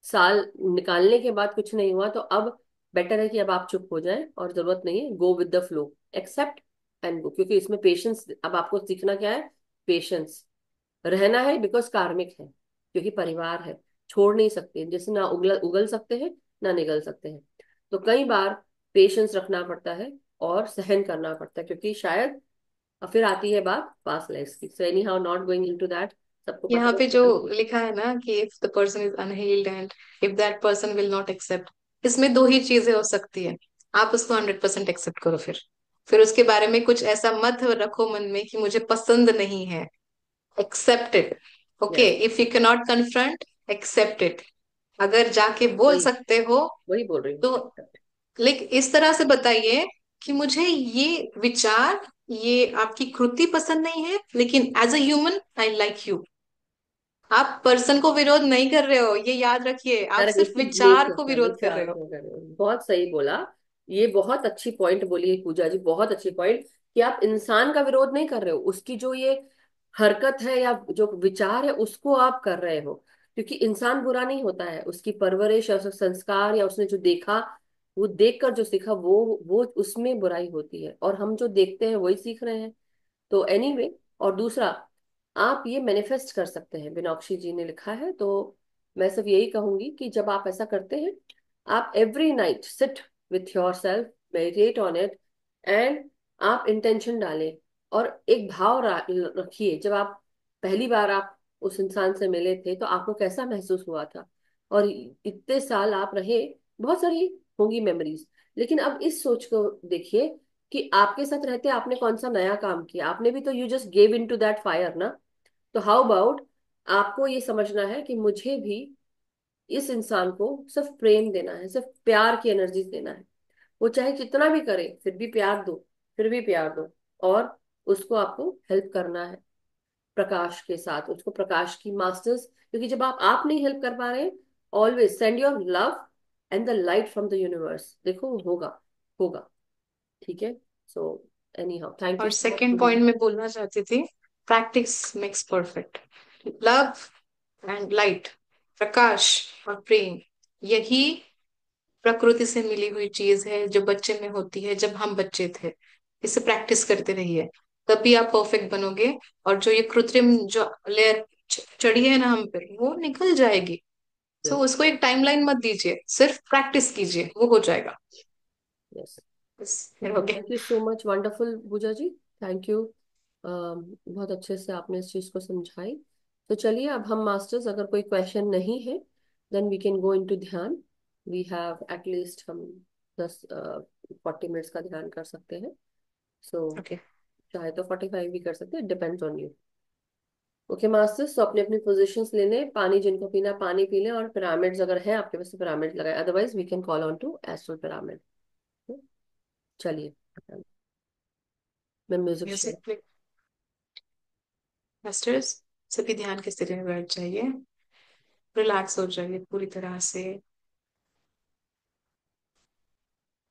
साल निकालने के बाद कुछ नहीं हुआ, तो अब बेटर है कि अब आप चुप हो जाएं, और जरूरत नहीं है, go with the flow, accept and go, क्योंकि इसमें पेशेंस, अब आपको सीखना क्या है, पेशेंस रहना है, बिकॉज कार्मिक है, क्योंकि परिवार है, छोड़ नहीं सकते, जैसे ना उगल उगल सकते हैं, ना निगल सकते हैं। तो कई बार पेशेंस रखना पड़ता है और सहन करना पड़ता है, क्योंकि शायद, और फिर आती है बात पास्ट लाइफ की। So any how, not going into that, सबको यहाँ पता पे जो है। लिखा है ना कि if the person is unhealed and if that person will not accept, इसमें दो ही चीजें हो सकती है। आप उसको 100% एक्सेप्ट करो, फिर उसके बारे में कुछ ऐसा मत रखो मन में कि मुझे पसंद नहीं है। Accept it. Okay, yes, if you can not confront, accept it. अगर जाके बोल वही सकते हो वही बोल रही तो, हूँ। लेकिन इस तरह से बताइए कि मुझे ये विचार, ये आपकी कृति पसंद नहीं है, लेकिन as a human I like you. आप पर्सन को विरोध नहीं कर रहे हो, ये याद रखिए, आप करेक्ट, सिर्फ उसकी विचार को नेचर, विरोध कर विचार रहे हो। को कर रहे हो। बहुत सही बोला। ये बहुत अच्छी पॉइंट बोली है पूजा जी, बहुत अच्छी पॉइंट, कि आप इंसान का विरोध नहीं कर रहे हो, उसकी जो ये हरकत है या जो विचार है उसको आप कर रहे हो। क्योंकि इंसान बुरा नहीं होता है, उसकी परवरिश या उसका संस्कार, या उसने जो देखा, वो देख कर जो सीखा, वो उसमें बुराई होती है, और हम जो देखते हैं वही सीख रहे हैं। तो एनीवे, और दूसरा, आप ये मैनिफेस्ट कर सकते हैं, बिनोक्षी जी ने लिखा है, तो मैं सिर्फ यही कहूंगी कि जब आप ऐसा करते हैं, आप every night sit with your self, meditate on it, and आप इंटेंशन डालें, और एक भाव रखिए। जब आप पहली बार आप उस इंसान से मिले थे तो आपको कैसा महसूस हुआ था, और इतने साल आप रहे, बहुत सारी होंगी मेमोरीज, लेकिन अब इस सोच को देखिए कि आपके साथ रहते आपने कौन सा नया काम किया, आपने भी तो you just gave in to that fire ना। तो हाउ अबाउट आपको ये समझना है कि मुझे भी इस इंसान को सिर्फ प्रेम देना है, सिर्फ प्यार की एनर्जी देना है। वो चाहे कितना भी करे फिर भी प्यार दो, फिर भी प्यार दो। और उसको आपको हेल्प करना है प्रकाश के साथ, उसको प्रकाश की मास्टर्स, क्योंकि जब आप नहीं हेल्प कर पा रहे, always send your love and the light from the universe, देखो होगा, होगा। ठीक है। So anyhow, thank you और सो सेकंड मच। पॉइंट में बोलना चाहती थी, practice makes perfect. Love and light, प्रकाश और प्रेम, यही प्रकृति से मिली हुई चीज है जो बच्चे में होती है जब हम बच्चे थे। इसे प्रैक्टिस करते रहिए, तभी आप परफेक्ट बनोगे। और जो ये कृत्रिम जो लेयर चढ़ी है ना हम पे, वो निकल जाएगी। सो उसको एक टाइमलाइन मत दीजिए, सिर्फ प्रैक्टिस कीजिए, वो हो जाएगा। यस। बस फिर हो गया। Thank you so much, wonderful Puja ji. Thank you. बहुत अच्छे से आपने इस चीज को समझाई। तो चलिए अब हम मास्टर्स, अगर कोई क्वेश्चन नहीं है then we can go into dhyan. We have at least हम 10 40 मिनट्स का ध्यान कर सकते हैं। So okay. चाहे तो 45 भी कर सकते हैं, depends on you. Okay masters, तो अपने अपनी पोजीशंस ले लें, पानी जिनको पीना पानी पी लें, और पिरामिड्स अगर है आपके पास पिरामिड लगाए, otherwise we can call on to astral pyramid. चलिए, मैं म्यूजिक शेयर। म्यूजिक। मास्टर्स, सभी ध्यान की स्थिति में बैठ जाइए, रिलैक्स हो जाइए पूरी तरह से।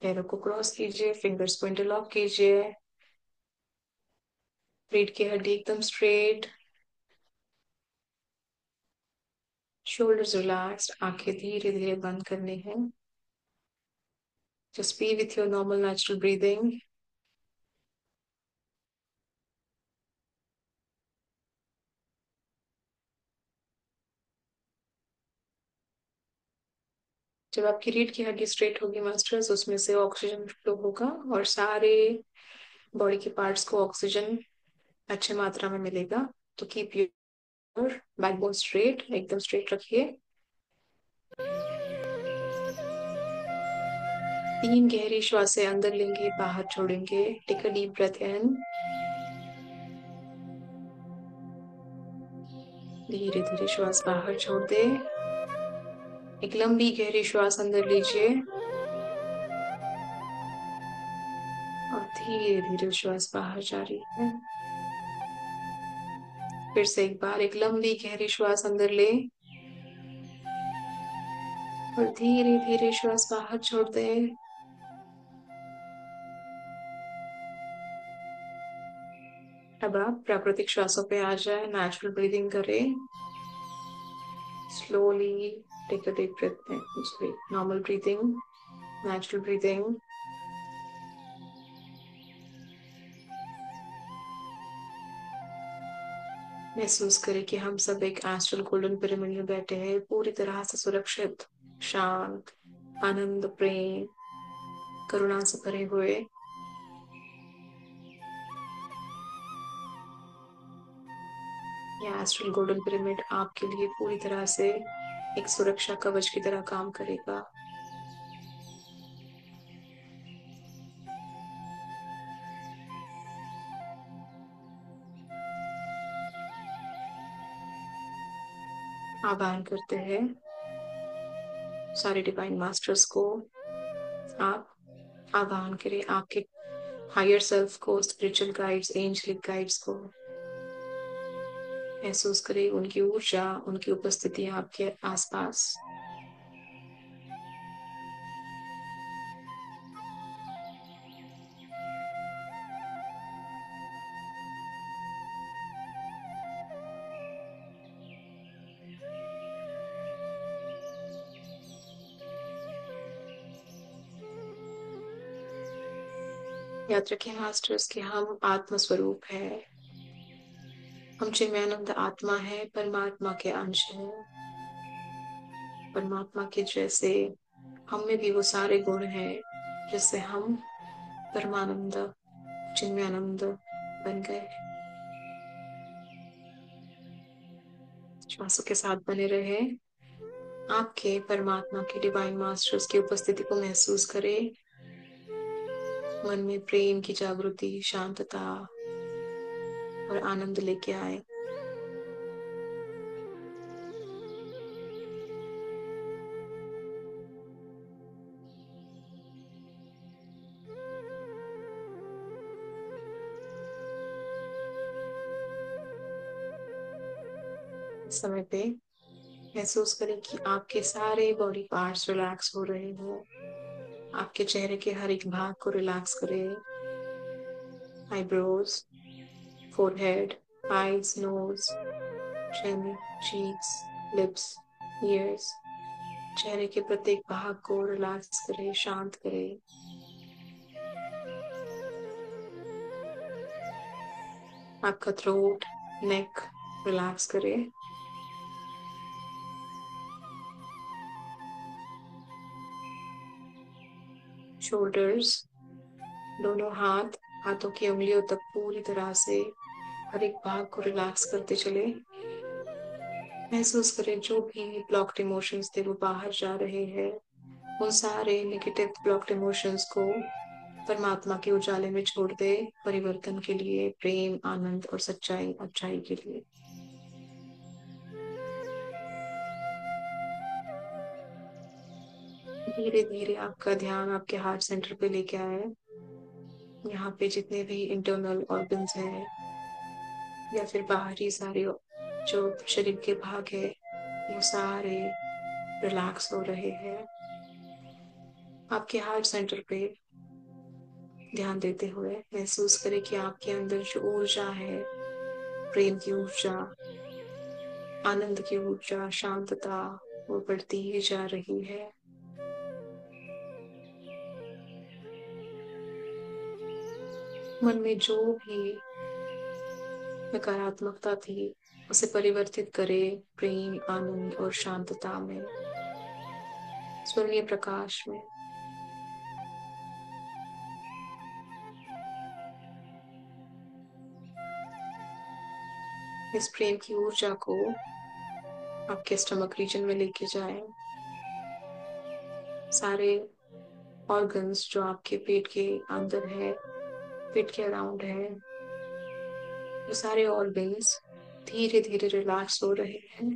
पैरों को क्रॉस कीजिए, फिंगर्स को इंटरलॉक कीजिए, रीढ़ की हड्डी एकदम स्ट्रेट, शोल्डर्स रिलैक्स्ड, आंखें धीरे धीरे बंद करनी है। Just be with your normal natural breathing. जब आपकी रीढ़ की हड्डी स्ट्रेट होगी मास्टर्स, उसमें से ऑक्सीजन फ्लो होगा और सारे बॉडी के पार्ट्स को ऑक्सीजन अच्छे मात्रा में मिलेगा। तो कीप योर बैकबोन स्ट्रेट, एकदम स्ट्रेट रखिए। 3 गहरी श्वासें अंदर लेंगे, बाहर छोड़ेंगे। टेक अ डीप ब्रेथ इन, धीरे धीरे श्वास बाहर छोड़ दे। एक लंबी गहरी श्वास अंदर लीजिए और धीरे धीरे श्वास बाहर जारी है। फिर से एक बार एक लंबी गहरी श्वास अंदर ले और धीरे धीरे श्वास बाहर छोड़ दे। अब आप प्राकृतिक श्वासों पे आ जाए, नेचुरल ब्रीदिंग करें। Slowly take a deep breath in, normal breathing, natural breathing. महसूस करें कि हम सब एक एस्ट्रल गोल्डन पिरामिड में बैठे हैं, पूरी तरह से सुरक्षित, शांत, आनंद, प्रेम, करुणा से भरे हुए। यह एस्ट्रल गोल्डन पिरामिड आपके लिए पूरी तरह से एक सुरक्षा कवच की तरह काम करेगा। आह्वान करते हैं सारे डिवाइन मास्टर्स को। आप आह्वान करें आपके हायर सेल्फ को, स्पिरिचुअल गाइड्स, एंजलिक गाइड्स को। महसूस करें उनकी ऊर्जा, उनकी उपस्थिति आपके आसपास। याद रखें मास्टर्स कि हम आत्म स्वरूप है, हम चिन्मयानंद आत्मा है, परमात्मा के अंश है। परमात्मा के जैसे हम में भी वो सारे गुण हैं जिससे हम परमानंद, चिन्मयानंद बन गए। श्वासों के साथ बने रहे। आपके परमात्मा के डिवाइन मास्टर्स की उपस्थिति को महसूस करें। मन में प्रेम की जागृति, शांतता और आनंद लेके आए। इस समय पे महसूस करें कि आपके सारे बॉडी पार्ट्स रिलैक्स हो रहे हो। आपके चेहरे के हर एक भाग को रिलैक्स करें। आईब्रोज, फोरहेड, आईज, नोज, चिन, चीक्स, लिप्स, ईयर्स, चेहरे के प्रत्येक भाग को रिलैक्स करें, शांत करें। आपका थ्रोट, नेक रिलैक्स करें। शोल्डर्स, दोनों हाथों की उंगलियों तक पूरी तरह से हर एक भाग को रिलैक्स करते चले। महसूस करें जो भी ब्लॉक्ड इमोशंस थे वो बाहर जा रहे हैं। उन सारे नेगेटिव ब्लॉक्ड इमोशंस को परमात्मा के उजाले में छोड़ दे, परिवर्तन के लिए, प्रेम, आनंद और सच्चाई, अच्छाई के लिए। धीरे धीरे आपका ध्यान आपके हार्ट सेंटर पे लेके आए। यहाँ पे जितने भी इंटरनल ऑर्गन्स हैं या फिर बाहरी सारे जो शरीर के भाग है वो सारे रिलैक्स हो रहे हैं। आपके हार्ट सेंटर पे ध्यान देते हुए महसूस करें कि आपके अंदर जो ऊर्जा है, प्रेम की ऊर्जा, आनंद की ऊर्जा, शांतता, वो बढ़ती ही जा रही है। मन में जो भी नकारात्मकता थी उसे परिवर्तित करें प्रेम, आनंद और शांतता में, स्वर्णीय प्रकाश में। इस प्रेम की ऊर्जा को आपके स्टमक रीजन में लेके जाए। सारे ऑर्गन्स जो आपके पेट के अंदर है, पेट के अराउंड है, वो सारे ऑर्गन्स धीरे धीरे रिलैक्स हो रहे हैं।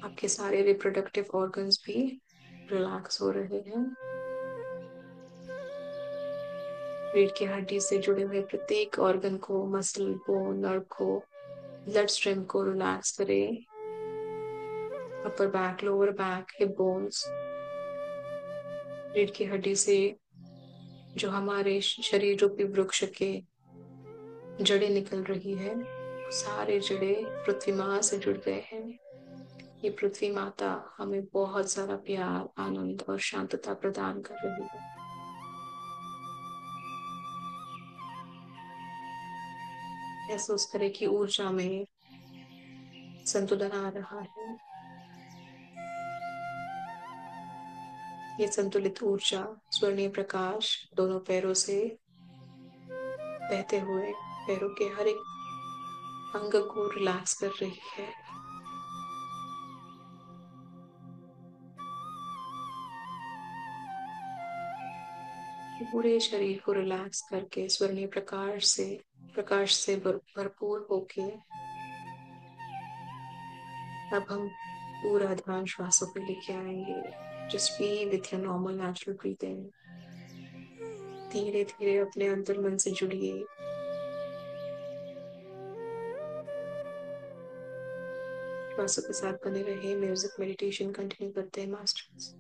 आपके सारे रिप्रोडक्टिव ऑर्गन्स भी रिलैक्स हो रहे हैं। रीढ़ की हड्डी से जुड़े हुए प्रत्येक ऑर्गन को, मसल को, नर्व को, ब्लड स्ट्रीम को रिलैक्स करें। Upper back, lower back, hip bones, रीढ़ की हड्डी से जो हमारे शरीर रूपी वृक्ष के जड़ें निकल रही है, सारे जड़ें पृथ्वी माँ से जुड़ गए हैं। ये पृथ्वी माता हमें बहुत सारा प्यार, आनंद और शांतता प्रदान कर रही है। महसूस करें कि ऊर्जा में संतुलन आ रहा है। ये संतुलित ऊर्जा, स्वर्णीय प्रकाश दोनों पैरों से बहते हुए पैरों के हर एक अंग को रिलैक्स कर रही है। पूरे शरीर को रिलैक्स करके स्वर्णीय प्रकाश से भरपूर होके अब हम पूरा ध्यान श्वासों पे लेके आएंगे। Just be with your normal natural breathing. धीरे धीरे अपने अंतर मन से जुड़िए। श्वासों के साथ बने रहे। म्यूजिक मेडिटेशन कंटिन्यू करते हैं मास्टर्स।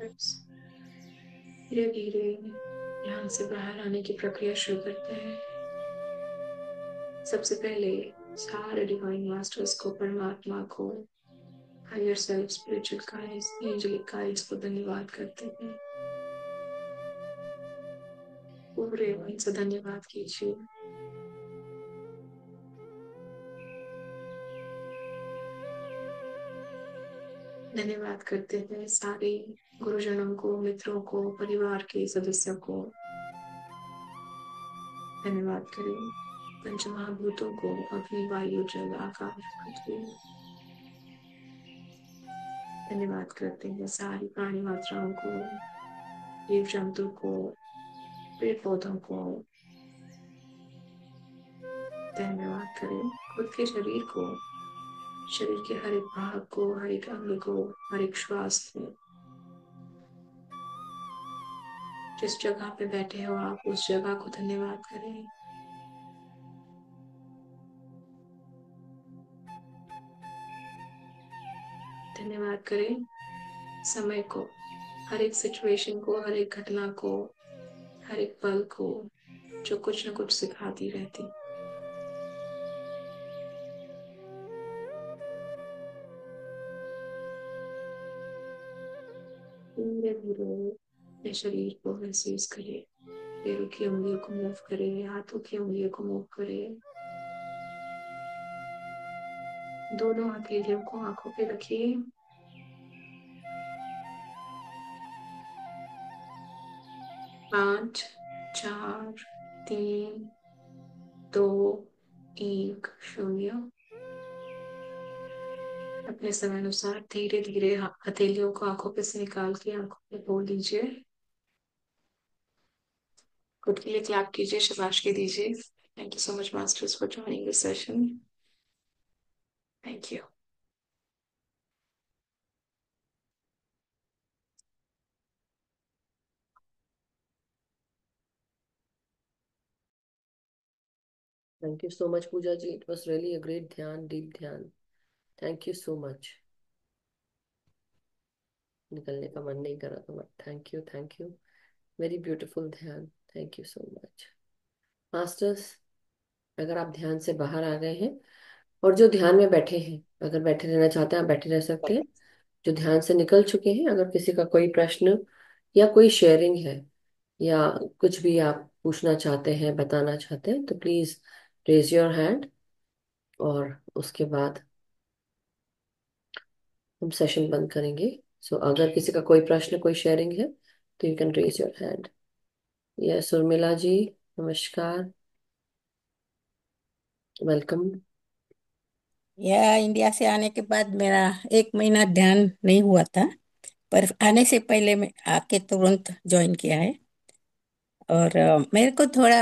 धीरे धीरे ध्यान से बाहर आने की प्रक्रिया शुरू करते हैं। सबसे पहले सारे डिवाइन मास्टर्स को, परमात्मा को, higher self, spiritual guides, angelic guides को धन्यवाद करते हैं। पूरे मन से धन्यवाद कीजिए। धन्यवाद करते हैं सारे गुरुजनों को, मित्रों को, परिवार के सदस्यों को। धन्यवाद करें पंच महाभूतों को, अग्नि, वायु, जल, आकाश, पृथ्वी। धन्यवाद करते हैं सारी प्राणी मात्राओं को, जीव जंतु को, पेड़ पौधों को। धन्यवाद करें खुद के शरीर को, शरीर के हर एक भाग को, हर एक अंग को, हर एक श्वास को। जिस जगह पे बैठे हो आप, उस जगह को धन्यवाद करें। धन्यवाद करें समय को, हर एक सिचुएशन को, हर एक घटना को, हर एक पल को, जो कुछ न कुछ सिखाती रहती। धीरे धीरे अपने शरीर को महसूस करें। पैरों की उंगलियों को मूव करें, हाथों की उंगलियों को मूव करें। दोनों हथेलियों को आंखों पे रखिए। 5, 4, 3, 2, 1, 0। अपने समय अनुसार धीरे धीरे हथेलियों को आंखों पे से निकाल के आंखों पे खोल दीजिए। खुद के लिए क्लैप कीजिए, शाबाशी दीजिए। Thank you so much masters for joining this session. Thank you. Thank you so much Pooja ji, it was really a great dhyan, deep dhyan. Thank you so much. निकलने का मन नहीं कर रहा था, but thank you, thank you. Very beautiful dhyan. Thank you so much masters. अगर आप ध्यान से बाहर आ गए हैं और जो ध्यान में बैठे हैं, अगर बैठे रहना चाहते हैं आप बैठे रह सकते हैं। जो ध्यान से निकल चुके हैं, अगर किसी का कोई प्रश्न या कोई शेयरिंग है या कुछ भी आप पूछना चाहते हैं, बताना चाहते हैं, तो प्लीज रेज योर हैंड। और उसके बाद हम सेशन बंद करेंगे। सो अगर किसी का कोई प्रश्न, कोई शेयरिंग है, तो you can raise your hand. Yes Urmila ji, नमस्कार, वेलकम। यह इंडिया से आने के बाद मेरा 1 महीना ध्यान नहीं हुआ था, पर आने से पहले मैं आके तुरंत ज्वाइन किया है। और मेरे को थोड़ा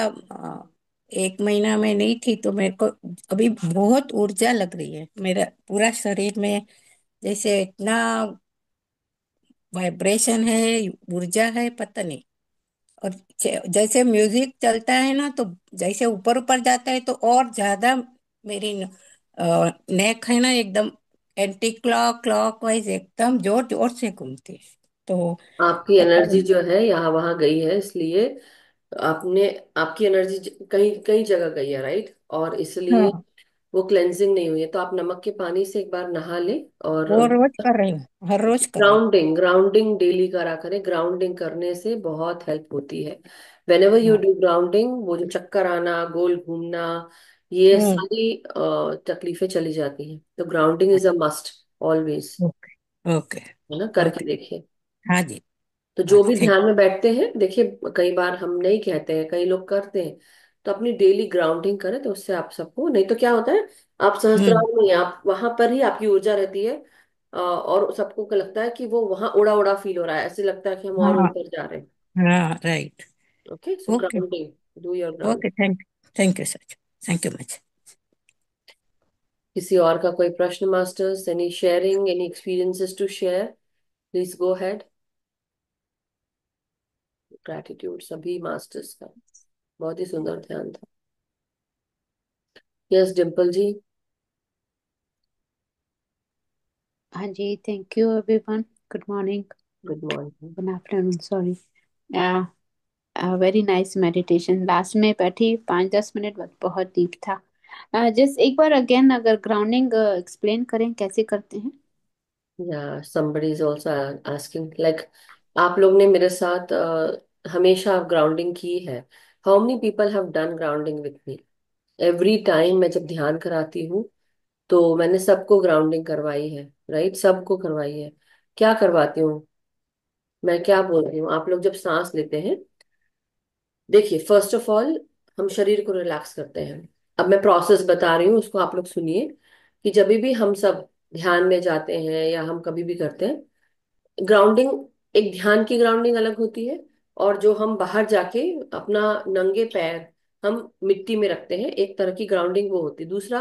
1 महीना में नहीं थी, तो मेरे को अभी बहुत ऊर्जा लग रही है। मेरा पूरा शरीर में जैसे इतना वाइब्रेशन है, ऊर्जा है, पता नहीं। और जैसे म्यूजिक चलता है ना, तो जैसे ऊपर ऊपर जाता है तो और ज्यादा मेरी नेक है ना, एकदम एंटी क्लॉक क्लॉक वाइज एकदम जोर जोर से घूमती है। तो आपकी पता एनर्जी नहीं। जो है यहाँ वहां गई है, इसलिए आपने, आपकी एनर्जी कहीं कई जगह गई है, राइट, और इसलिए हाँ, वो क्लेंजिंग नहीं हुई है। तो आप नमक के पानी से एक बार नहा लें। और वो रोज कर रही हूँ, हर रोज कर रही ग्राउंडिंग ग्राउंडिंग डेली करा करें। ग्राउंडिंग करने से बहुत हेल्प होती है। वेन एवर हूँ। यू हाँ। डू ग्राउंडिंग, वो जो चक्कर आना, गोल घूमना, ये हम्म। सारी तकलीफें चली जाती हैं। तो grounding is a must always, okay. Okay. है ना, करके ओके। देखिए। हाँ जी। तो हाँ, जो भी थैंक। ध्यान में बैठते हैं, देखिए कई बार हम नहीं कहते हैं, कई लोग करते हैं। तो अपनी डेली ग्राउंडिंग करें, तो उससे आप सबको, नहीं तो क्या होता है, आप हम्म। सहस्त्रार में ही, आप वहां पर ही आपकी ऊर्जा रहती है। और सबको को लगता है कि वो वहां उड़ा उड़ा फील हो रहा है, ऐसे लगता है कि हम और हाँ। ऊपर जा रहे हैं। हाँ, right. Okay, so okay. Grounding, do your ground. Okay, thank you such. Thank you much. किसी और का कोई प्रश्न masters, any sharing, any experiences to share, please go head. Gratitude सभी मास्टर्स का, बहुत ही सुंदर ध्यान था। यस डिम्पल जी। हाँ जी, thank you everyone. Good morning. Good morning. Good afternoon, sorry. Very nice meditation. Last में बैठी 5-10 मिनट बाद, बहुत डीप था। जस्ट एक बार अगेन, अगर ग्राउंडिंग एक्सप्लेन करें कैसे करते हैं। या somebody is also asking like आप लोग ने मेरे साथ हमेशा ग्राउंडिंग की है। How many people have done grounding with me? Every time मैं जब ध्यान कराती हूँ तो मैंने सबको ग्राउंडिंग करवाई है, राइट? सबको करवाई है। क्या करवाती हूँ? मैं क्या बोलती हूँ, आप लोग जब सांस लेते हैं, देखिए फर्स्ट ऑफ ऑल हम शरीर को रिलैक्स करते हैं। अब मैं प्रोसेस बता रही हूँ, उसको आप लोग सुनिए। कि जब भी हम सब ध्यान में जाते हैं या हम कभी भी करते हैं ग्राउंडिंग, एक ध्यान की ग्राउंडिंग अलग होती है। और जो हम बाहर जाके अपना नंगे पैर हम मिट्टी में रखते हैं, एक तरह की ग्राउंडिंग वो होती है। दूसरा,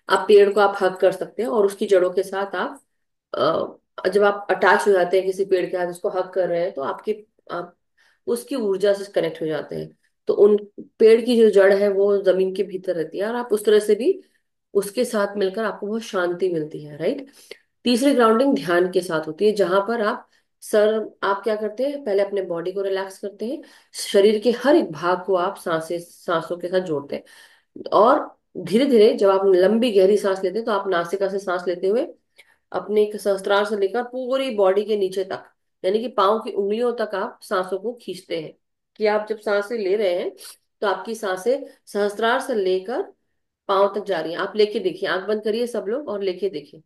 आप पेड़ को आप हग कर सकते हैं और उसकी जड़ों के साथ आप जब आप अटैच हो जाते हैं किसी पेड़ के साथ, उसको हग कर रहे हैं, तो आप उसकी ऊर्जा से कनेक्ट हो जाते हैं। तो उन पेड़ की जो जड़ है वो जमीन के भीतर रहती है और आप उस तरह से भी उसके साथ मिलकर आपको बहुत शांति मिलती है, राइट? तीसरी ग्राउंडिंग ध्यान के साथ होती है, जहां पर आप क्या करते हैं, पहले अपने बॉडी को रिलैक्स करते हैं। शरीर के हर एक भाग को आप सांसों के साथ जोड़ते हैं। और धीरे धीरे जब आप लंबी गहरी सांस लेते हैं तो आप नासिका से सांस लेते हुए अपने एक सहस्त्रार से लेकर पूरी बॉडी के नीचे तक, यानी कि पाँव की उंगलियों तक आप सांसों को खींचते हैं। कि आप जब सांसें ले रहे हैं तो आपकी सांसें सहस्त्रार से लेकर पाँव तक जा रही हैं। आप लेके देखिए, आंख बंद करिए सब लोग और लेके देखिए।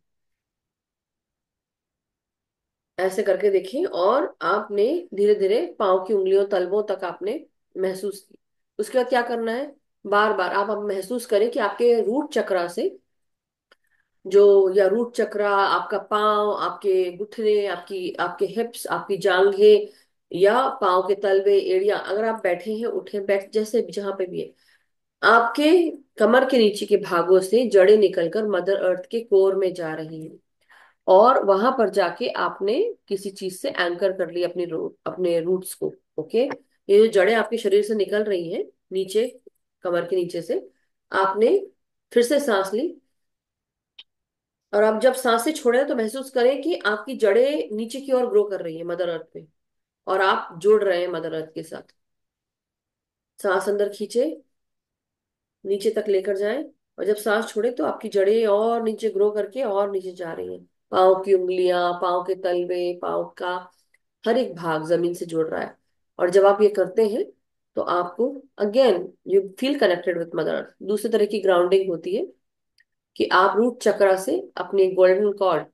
ऐसे करके देखिए और आपने धीरे धीरे पाँव की उंगलियों तलवों तक आपने महसूस की। उसके बाद क्या करना है, बार बार आप अब महसूस करें कि आपके रूट चक्रा से जो, या रूट चक्रा, आपका पाँव, आपके घुटने, आपकी आपके हिप्स, आपकी जांघें या पाँव के तलवे, एड़ियां, अगर आप बैठे हैं, उठे, बैठ, जैसे भी जहां पे भी है, आपके कमर के नीचे के भागों से जड़ें निकलकर मदर अर्थ के कोर में जा रही हैं। और वहां पर जाके आपने किसी चीज से एंकर कर ली अपने रूट्स को। ओके, ये जो जड़ें आपके शरीर से निकल रही हैं नीचे, कमर के नीचे से, आपने फिर से सांस ली। और आप जब सांसें छोड़े तो महसूस करें कि आपकी जड़ें नीचे की ओर ग्रो कर रही है मदर अर्थ पे, और आप जुड़ रहे हैं मदर अर्थ के साथ। सांस अंदर खींचे, नीचे तक लेकर जाएं, और जब सांस छोड़े तो आपकी जड़ें और नीचे ग्रो करके और नीचे जा रही हैं। पाँव की उंगलियां, पाँव के तलवे, पाँव का हर एक भाग जमीन से जुड़ रहा है। और जब आप ये करते हैं तो आपको again you feel connected with mother earth. दूसरी तरह की ग्राउंडिंग होती है कि आप रूट चक्रा से अपने गोल्डन कॉर्ड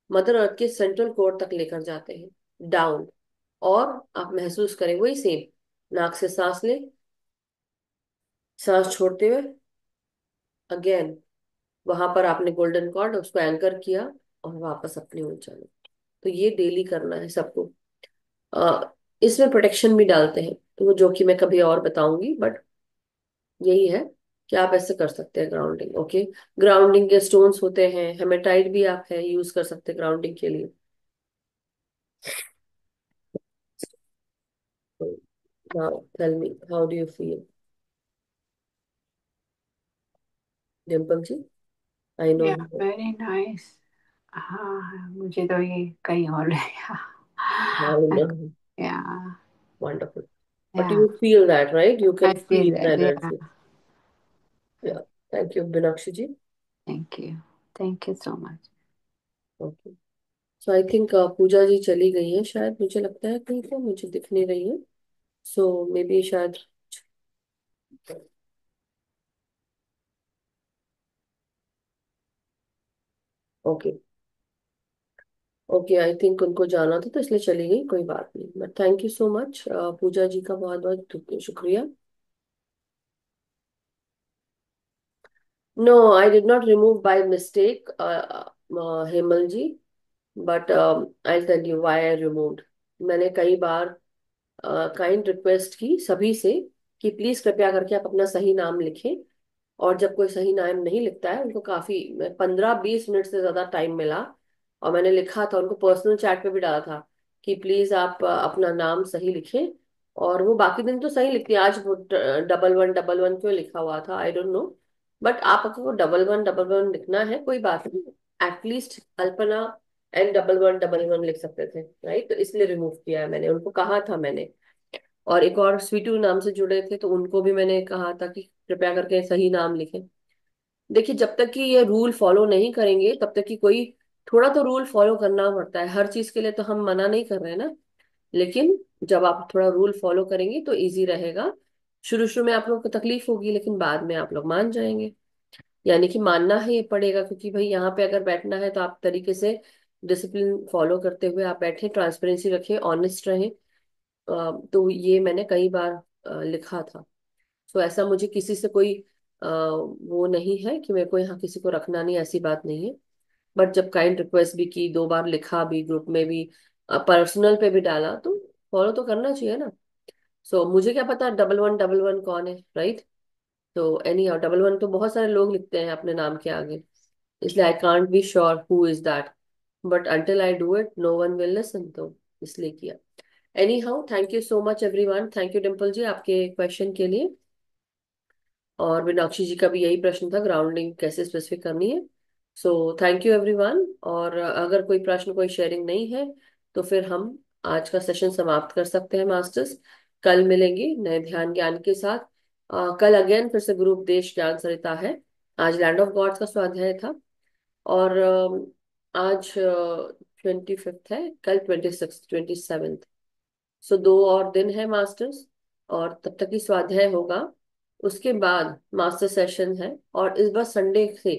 मदर अर्थ के सेंट्रल कोर तक लेकर जाते हैं, डाउन। और आप महसूस करें वही सेम, नाक से सांस लें, सांस छोड़ते हुए अगेन वहां पर आपने गोल्डन कॉर्ड उसको एंकर किया और वापस अपनी ओर चले। तो ये डेली करना है सबको। इसमें प्रोटेक्शन भी डालते हैं, तो वो जो कि मैं कभी और बताऊंगी, बट यही है कि आप ऐसे कर सकते हैं ग्राउंडिंग। ओके, ग्राउंडिंग के स्टोन्स होते हैं, हेमेटाइट भी आप है यूज कर सकते हैं ग्राउंडिंग के लिए। Now tell me, how do you feel? Dimple ji, I know. Yeah very nice. हाँ, मुझे तो ये कहीं और रह आई गया। नो। या वंडरफुल। But या you feel that, right? You I can feel feel the that. या energy. Yeah. Thank you, Binakshi ji. Thank you, thank you so much. Okay. So I think पूजा जी चली गई है शायद, मुझे लगता है, कहीं तो मुझे दिख नहीं रही है। So maybe शायद, ओके, ओके, आई थिंक उनको जाना था तो इसलिए चली गई, कोई बात नहीं। But thank you so much Pooja ji का बहुत बहुत शुक्रिया। No, I did not remove by mistake Hemal ji, but I tell you why I removed. मैंने कई बार काइंड रिक्वेस्ट की सभी से कि प्लीज कृपया करके आप अपना सही नाम लिखें। और जब कोई सही नाम नहीं लिखता है, उनको काफी 15-20 मिनट से ज्यादा टाइम मिला, और मैंने लिखा था उनको, पर्सनल चैट पे भी डाला था कि प्लीज आप अपना नाम सही लिखें। और वो बाकी दिन तो सही लिखती है, आज वो डबल 1 क्यों लिखा हुआ था आई डोंट नो। बट आप, अगर वो डबल वन लिखना है कोई बात नहीं, एटलीस्ट कल्पना N1111 लिख सकते थे, राइट? तो इसलिए रिमूव किया है मैंने, उनको कहा था मैंने। और एक और स्वीटू नाम से जुड़े थे, तो उनको भी मैंने कहा था कि कृपया करके सही नाम लिखें। देखिए, जब तक कि ये रूल फॉलो नहीं करेंगे तब तक कि कोई, थोड़ा तो रूल फॉलो करना पड़ता है हर चीज के लिए, तो हम मना नहीं कर रहे हैं ना। लेकिन जब आप थोड़ा रूल फॉलो करेंगे तो इजी रहेगा। शुरू शुरू में आप लोगों को तकलीफ होगी, लेकिन बाद में आप लोग मान जाएंगे। यानी कि मानना ही पड़ेगा, क्योंकि भाई यहाँ पे अगर बैठना है तो आप तरीके से डिसिप्लिन फॉलो करते हुए आप बैठे, ट्रांसपेरेंसी रखें, ऑनेस्ट रहें। तो ये मैंने कई बार लिखा था। तो ऐसा मुझे किसी से कोई वो नहीं है कि मेरे को यहाँ किसी को रखना नहीं, ऐसी बात नहीं है। बट जब काइंड रिक्वेस्ट भी की, 2 बार लिखा भी, ग्रुप में भी, पर्सनल पे भी डाला, तो फॉलो तो करना चाहिए ना। सो मुझे क्या पता 1111 कौन है, राइट? तो एनी 11 तो बहुत सारे लोग लिखते हैं अपने नाम के आगे, इसलिए I can't be sure who is that. But until I do it no one will listen, तो इसलिए किया। Anyhow, thank you so much everyone. Thank you Dimple ji आपके क्वेश्चन के लिए। और मीनाक्षी जी का भी यही प्रश्न था, ग्राउंडिंग कैसे स्पेसिफिक करनी है। सो थैंक यू एवरीवन। और अगर कोई प्रश्न, कोई शेयरिंग नहीं है, तो फिर हम आज का सेशन समाप्त कर सकते हैं मास्टर्स। कल मिलेंगे नए ध्यान ज्ञान के साथ। कल अगेन फिर से गुरु उपदेश ज्ञान सरिता है। आज लैंड ऑफ गॉड्स का स्वाध्याय था। और आज 25 है, कल 26 27। सो 2 और दिन है मास्टर्स, और तब तक ही स्वाध्याय होगा। उसके बाद मास्टर सेशन है, और इस बार संडे से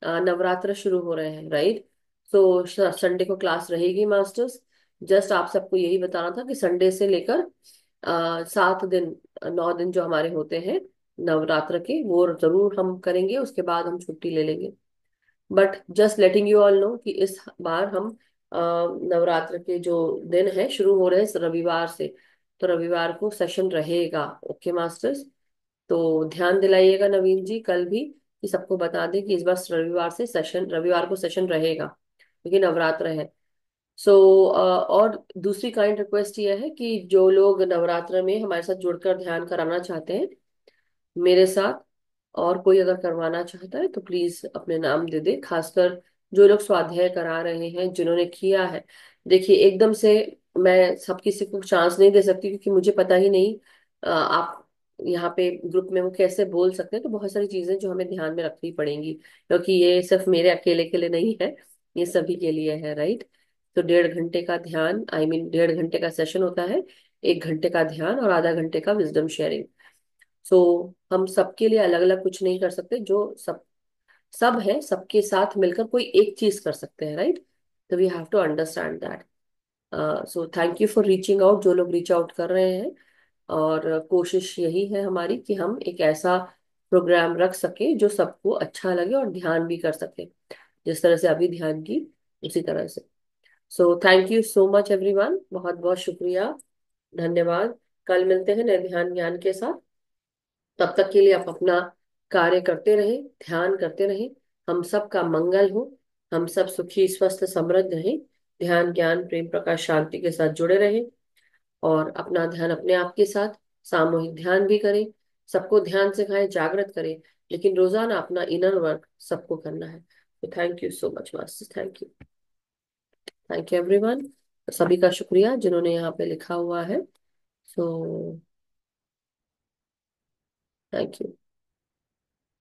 नवरात्र शुरू हो रहे हैं, राइट? तो संडे को क्लास रहेगी मास्टर्स। जस्ट आप सबको यही बताना था कि संडे से लेकर 7 दिन, 9 दिन जो हमारे होते हैं नवरात्र के, वो जरूर हम करेंगे। उसके बाद हम छुट्टी ले लेंगे। But just letting you all know कि इस बार हम नवरात्र के जो दिन है शुरू हो रहे हैं रविवार से, तो रविवार को सेशन रहेगा। Okay masters? तो ध्यान दिलाइएगा नवीन जी कल भी, कि सबको बता दें कि इस बार रविवार से सेशन, रविवार को सेशन रहेगा, क्योंकि नवरात्र है। सो और दूसरी काइंड रिक्वेस्ट ये है कि जो लोग नवरात्र में हमारे साथ जुड़कर ध्यान कराना चाहते हैं मेरे साथ, और कोई अगर करवाना चाहता है तो प्लीज अपने नाम दे दे। खासकर जो लोग स्वाध्याय करा रहे हैं, जिन्होंने किया है। देखिए, एकदम से मैं सब किसी को चांस नहीं दे सकती, क्योंकि मुझे पता ही नहीं आप यहाँ पे ग्रुप में वो कैसे बोल सकते हैं। तो बहुत सारी चीजें जो हमें ध्यान में रखनी पड़ेंगी, क्योंकि ये सिर्फ मेरे अकेले के लिए नहीं है, ये सभी के लिए है, राइट? तो 1.5 घंटे का ध्यान, आई मीन 1.5 घंटे का सेशन होता है। 1 घंटे का ध्यान और आधा घंटे का विजडम शेयरिंग। सो हम सबके लिए अलग अलग कुछ नहीं कर सकते, जो सब सब है सबके साथ मिलकर कोई एक चीज कर सकते हैं, राइट? तो we have to understand that. So thank you for reaching out, जो लोग रीच आउट कर रहे हैं। और कोशिश यही है हमारी कि हम एक ऐसा प्रोग्राम रख सके जो सबको अच्छा लगे और ध्यान भी कर सके, जिस तरह से अभी ध्यान की, उसी तरह से। सो thank you so much everyone, बहुत बहुत शुक्रिया, धन्यवाद। कल मिलते हैं नए ध्यान ज्ञान के साथ। तब तक के लिए आप अपना कार्य करते रहे, ध्यान करते रहे। हम सब का मंगल हो, हम सब सुखी स्वस्थ समृद्ध रहें, ध्यान ज्ञान प्रेम प्रकाश शांति के साथ जुड़े रहें। और अपना ध्यान अपने आप के साथ सामूहिक ध्यान भी करें, सबको ध्यान सिखाएं, जागृत करें। लेकिन रोजाना अपना इनर वर्क सबको करना है। तो thank you so much master, thank you. Thank you everyone, सभी का शुक्रिया जिन्होंने यहाँ पे लिखा हुआ है। सो थैंक यू।